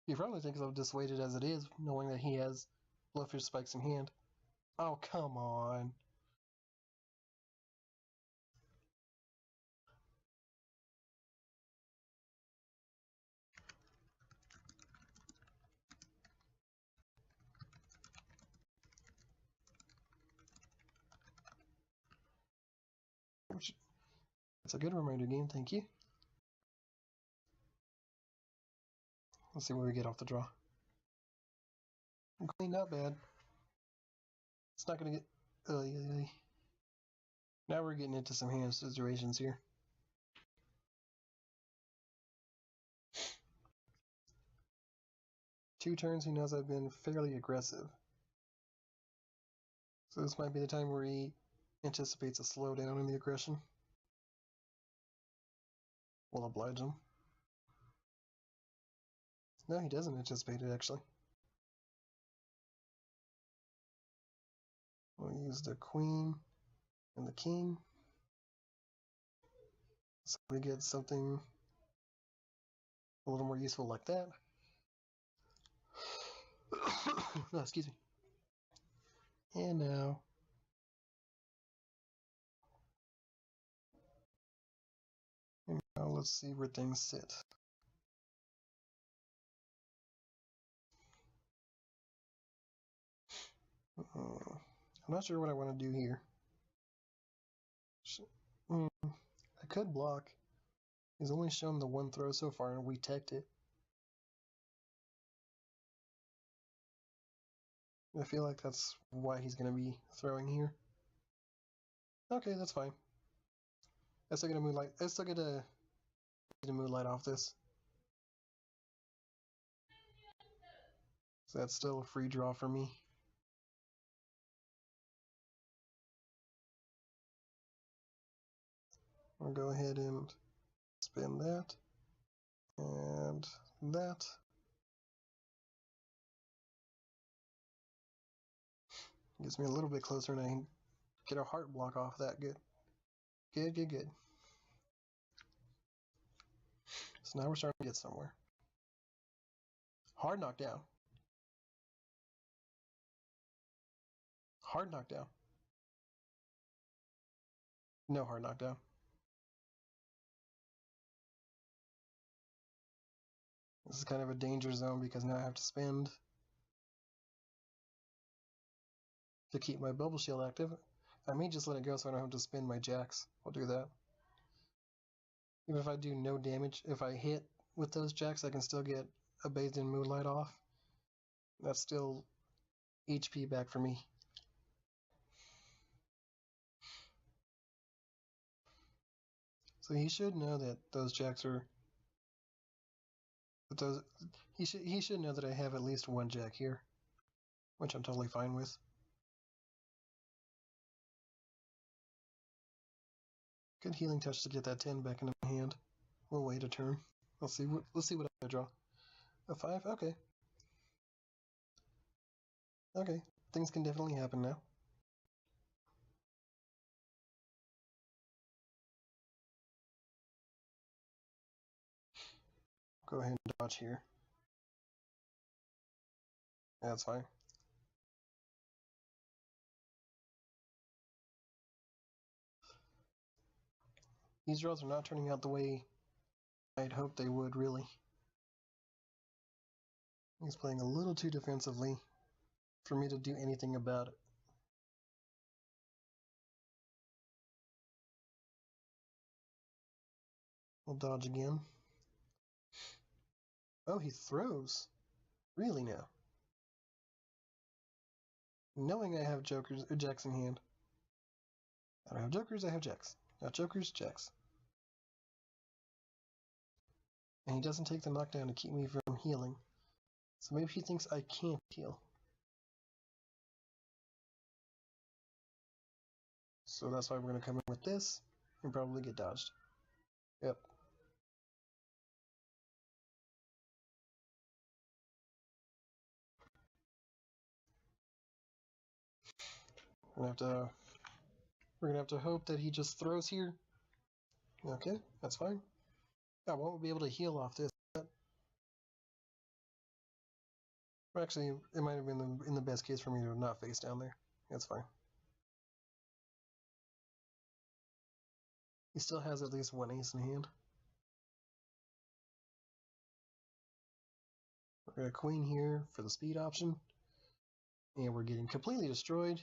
He probably thinks I'm dissuaded as it is, knowing that he has Blowfish Spikes in hand. Oh, come on. That's a good reminder game, thank you. Let's see what we get off the draw. Queen, not bad. It's not going to get... Now we're getting into some hand situations here. Two turns, he knows I've been fairly aggressive. So this might be the time where he anticipates a slowdown in the aggression. We'll oblige him. No, he doesn't anticipate it, actually. We'll use the queen and the king. So we get something a little more useful like that. No, excuse me. And now let's see where things sit. I'm not sure what I want to do here. I could block. He's only shown the one throw so far, and we teched it. I feel like that's why he's going to be throwing here. Okay, that's fine. I still get a moonlight. I still get a moonlight off this. So that's still a free draw for me. I'll go ahead and spin that and that. Gets me a little bit closer, and I can get a heart block off that. Good. Good, good, good. So now we're starting to get somewhere. Hard knockdown. Hard knockdown. No hard knockdown. This is kind of a danger zone because now I have to spend to keep my bubble shield active. I may just let it go so I don't have to spend my jacks. I'll do that. Even if I do no damage, if I hit with those jacks, I can still get a Bathed in Moonlight off. That's still HP back for me. So he should know that those jacks are. That those he should know that I have at least one jack here, which I'm totally fine with. Good healing touch to get that 10 back into my hand. We'll wait a turn. Let's see what I draw. A 5? Okay. Okay. Things can definitely happen now. Go ahead and dodge here. Yeah, that's fine. These draws are not turning out the way I'd hoped they would, really. He's playing a little too defensively for me to do anything about it. We'll dodge again. Oh, he throws. Really now. Knowing I have jacks in hand. I don't have jokers, I have jacks. Not jokers, jacks. And he doesn't take the knockdown to keep me from healing. So maybe he thinks I can't heal. So that's why we're going to come in with this and probably get dodged. Yep. We're gonna have to hope that he just throws here. Okay, that's fine. I won't be able to heal off this. Or actually, it might have been in the best case for me to not face down there. That's fine. He still has at least one ace in hand. We're gonna queen here for the speed option. And we're getting completely destroyed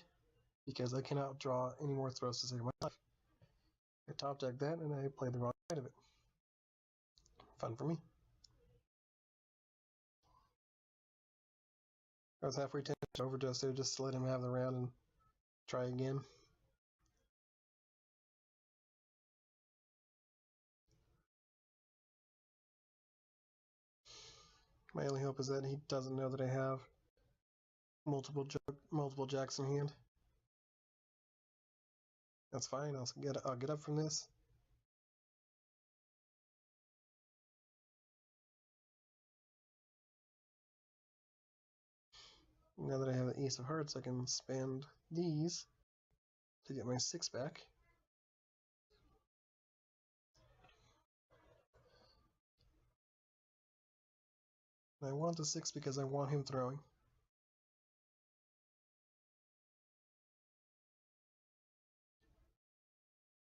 because I cannot draw any more throws to save my life. I top deck that and I played the wrong side of it. Fun for me. I was halfway tempted to overdose there just to let him have the round and try again. My only hope is that he doesn't know that I have multiple jacks in hand. That's fine. I'll get up from this. Now that I have an ace of hearts, I can spend these to get my 6 back. And I want the 6 because I want him throwing.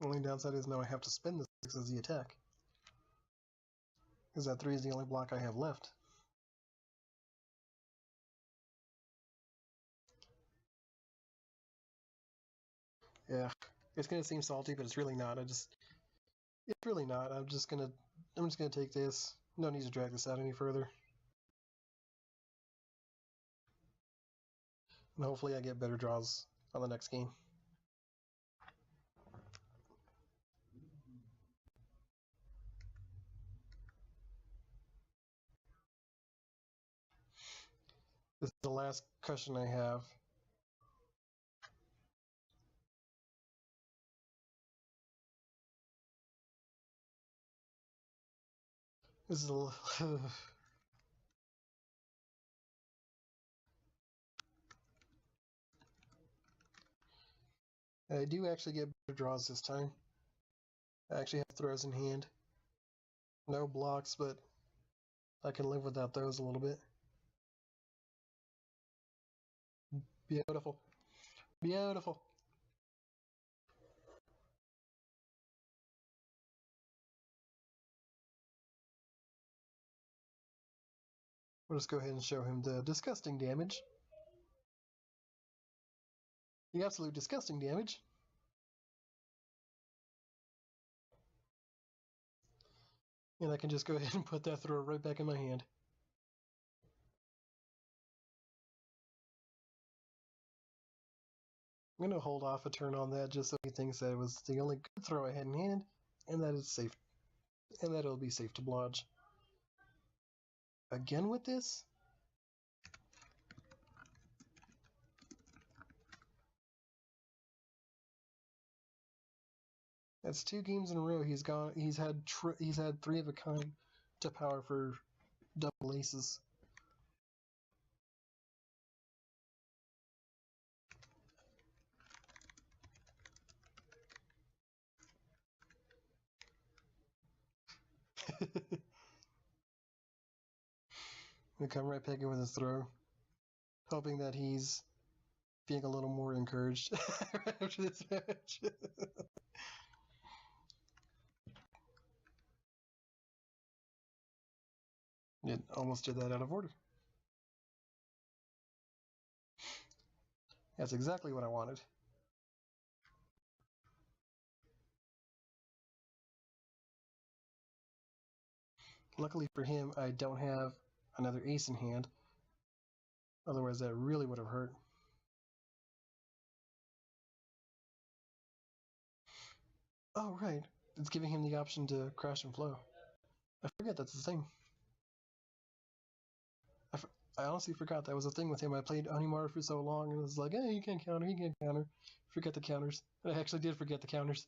The only downside is now I have to spend the 6 as the attack. Because that 3 is the only block I have left. Yeah, it's gonna seem salty, but it's really not. It's really not. I'm just gonna take this. No need to drag this out any further. And hopefully I get better draws on the next game. This is the last cushion I have. This is a I do actually get better draws this time. I actually have throws in hand. No blocks, but I can live without those a little bit. Beautiful. Beautiful. We'll just go ahead and show him the disgusting damage. The absolute disgusting damage. And I can just go ahead and put that throw right back in my hand. I'm going to hold off a turn on that just so he thinks that it was the only good throw I had in hand, and that it's safe, and that it'll be safe to blodge. Again with this? That's 2 games in a row he's gone. He's had 3 of a kind to power for double aces. We come right back in with his throw, hoping that he's being a little more encouraged after this match. It almost did that out of order. That's exactly what I wanted. Luckily for him, I don't have another ace in hand. Otherwise, that really would have hurt. Oh, right. It's giving him the option to crash and flow. I forget that's the thing. I honestly forgot that was a thing with him. I played Onimar for so long, and it was like, hey, he can't counter, he can't counter. Forget the counters. I actually did forget the counters.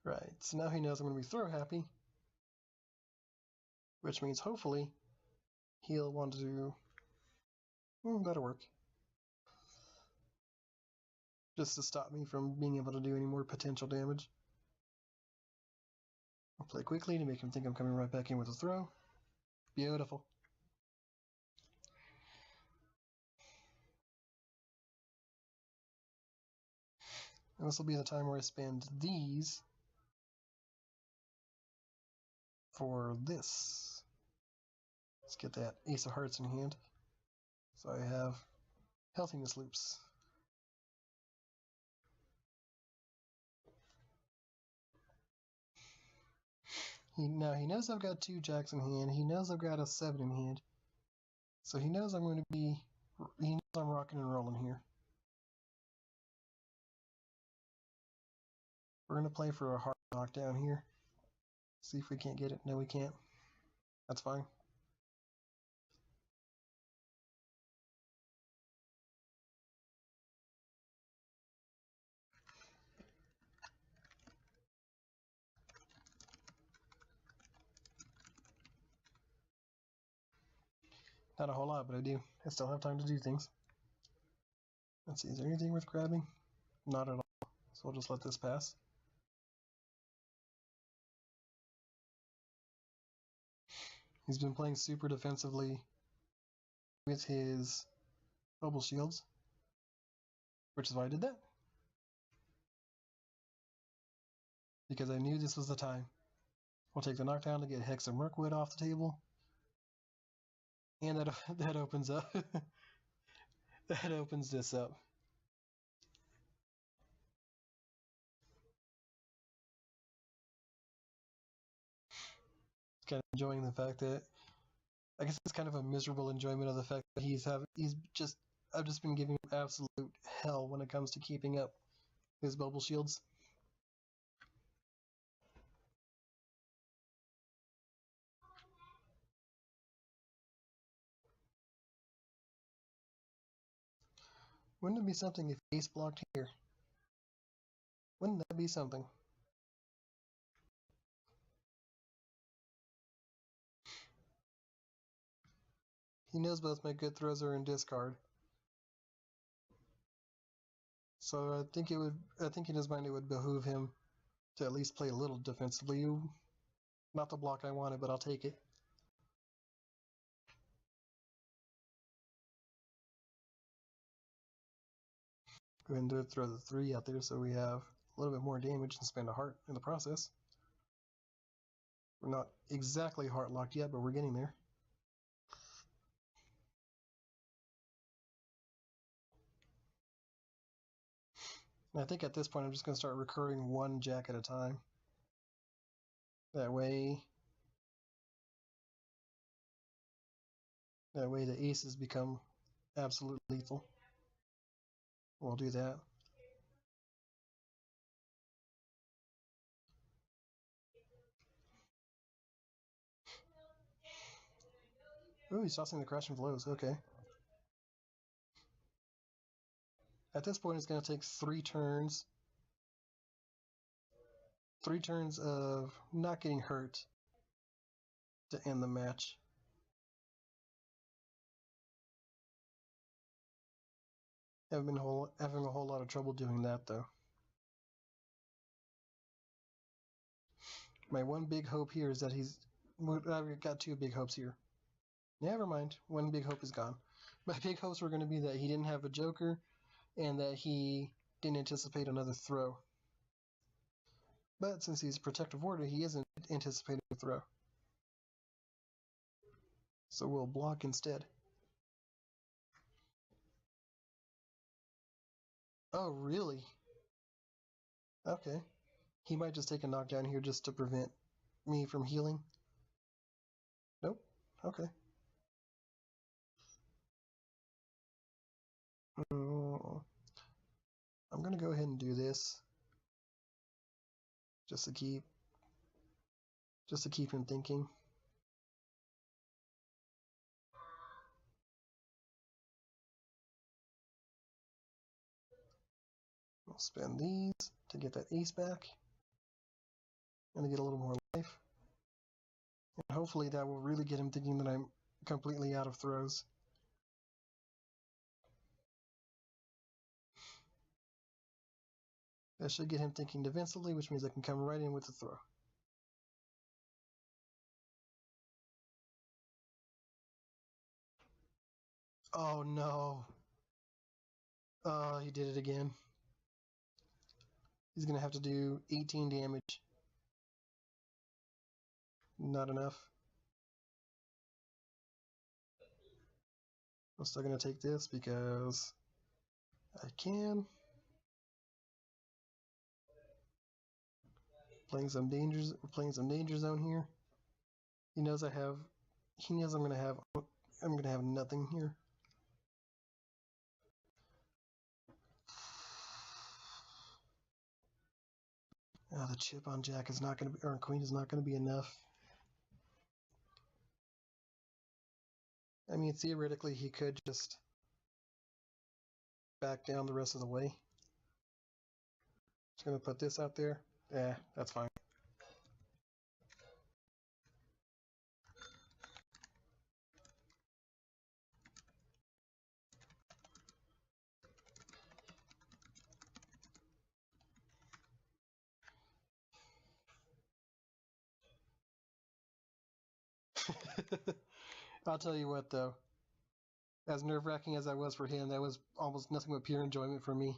Right, so now he knows I'm going to be throw happy, which means hopefully he'll want to do... that'll work. Just to stop me from being able to do any more potential damage. I'll play quickly to make him think I'm coming right back in with a throw. Beautiful. And this will be the time where I spend these for this. Let's get that Ace of Hearts in hand. So I have healthiness loops. Now he knows I've got 2 jacks in hand. He knows I've got a 7 in hand. So he knows I'm going to be... He knows I'm rocking and rolling here. We're going to play for a hard knockdown here. See if we can't get it. No, we can't. That's fine. Not a whole lot, but I do. I still have time to do things. Let's see, is there anything worth grabbing? Not at all. So we'll just let this pass. He's been playing super defensively with his bubble shields, which is why I did that. Because I knew this was the time. We'll take the knockdown to get Hex and Mirkwood off the table. And that opens up. That opens this up. Kind of enjoying the fact that, I guess it's kind of a miserable enjoyment of the fact that I've just been giving him absolute hell when it comes to keeping up his bubble shields. Wouldn't it be something if Ace blocked here? Wouldn't that be something? He knows both my good throws are in discard. So I think in his mind it would behoove him to at least play a little defensively. Not the block I wanted, but I'll take it. Go ahead and throw the 3 out there so we have a little bit more damage and spend a heart in the process. We're not exactly heart locked yet, but we're getting there. And I think at this point I'm just going to start recurring 1 jack at a time. That way the aces become absolute lethal. We'll do that. Ooh, he's tossing the crashing flows. Okay. At this point, it's going to take 3 turns. 3 turns of not getting hurt to end the match. Having a whole lot of trouble doing that, though. My one big hope here is that I've got 2 big hopes here. Never mind. 1 big hope is gone. My big hopes were going to be that he didn't have a joker and that he didn't anticipate another throw. But since he's protective warder, he isn't anticipating a throw. So we'll block instead. Oh, really? Okay. He might just take a knockdown here just to prevent me from healing. Nope. Okay. I'm going to go ahead and do this. Just to keep him thinking. I'll spend these to get that ace back. And to get a little more life. And hopefully that will really get him thinking that I'm completely out of throws. That should get him thinking defensively, which means I can come right in with the throw. Oh no. Oh, he did it again. He's going to have to do 18 damage. Not enough. I'm still going to take this because I can. Playing some danger zone here. He knows I'm going to have nothing here. Oh, the chip on Jack is not going to be, or Queen is not going to be enough. I mean, theoretically, he could just back down the rest of the way. Just going to put this out there. Yeah, that's fine. I'll tell you what, though. As nerve-wracking as that was for him, that was almost nothing but pure enjoyment for me.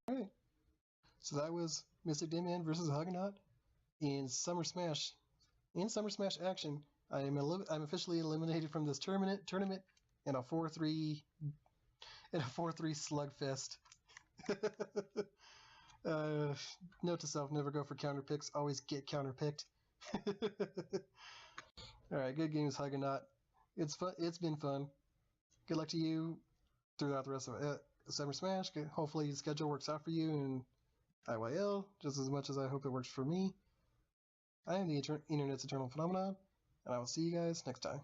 Alright. So that was Mystic Deadman versus Huggernaut in SummerSmash. In SummerSmash action, I'm officially eliminated from this tournament in a 4-3 slugfest. Note to self: never go for counter picks. Always get counter picked. All right, good games, Huggernaut. It's fun. It's been fun. Good luck to you throughout the rest of SummerSmash. Hopefully, your schedule works out for you and IYL just as much as I hope it works for me. I am the Internet's Eternal Phenomenon, and I will see you guys next time.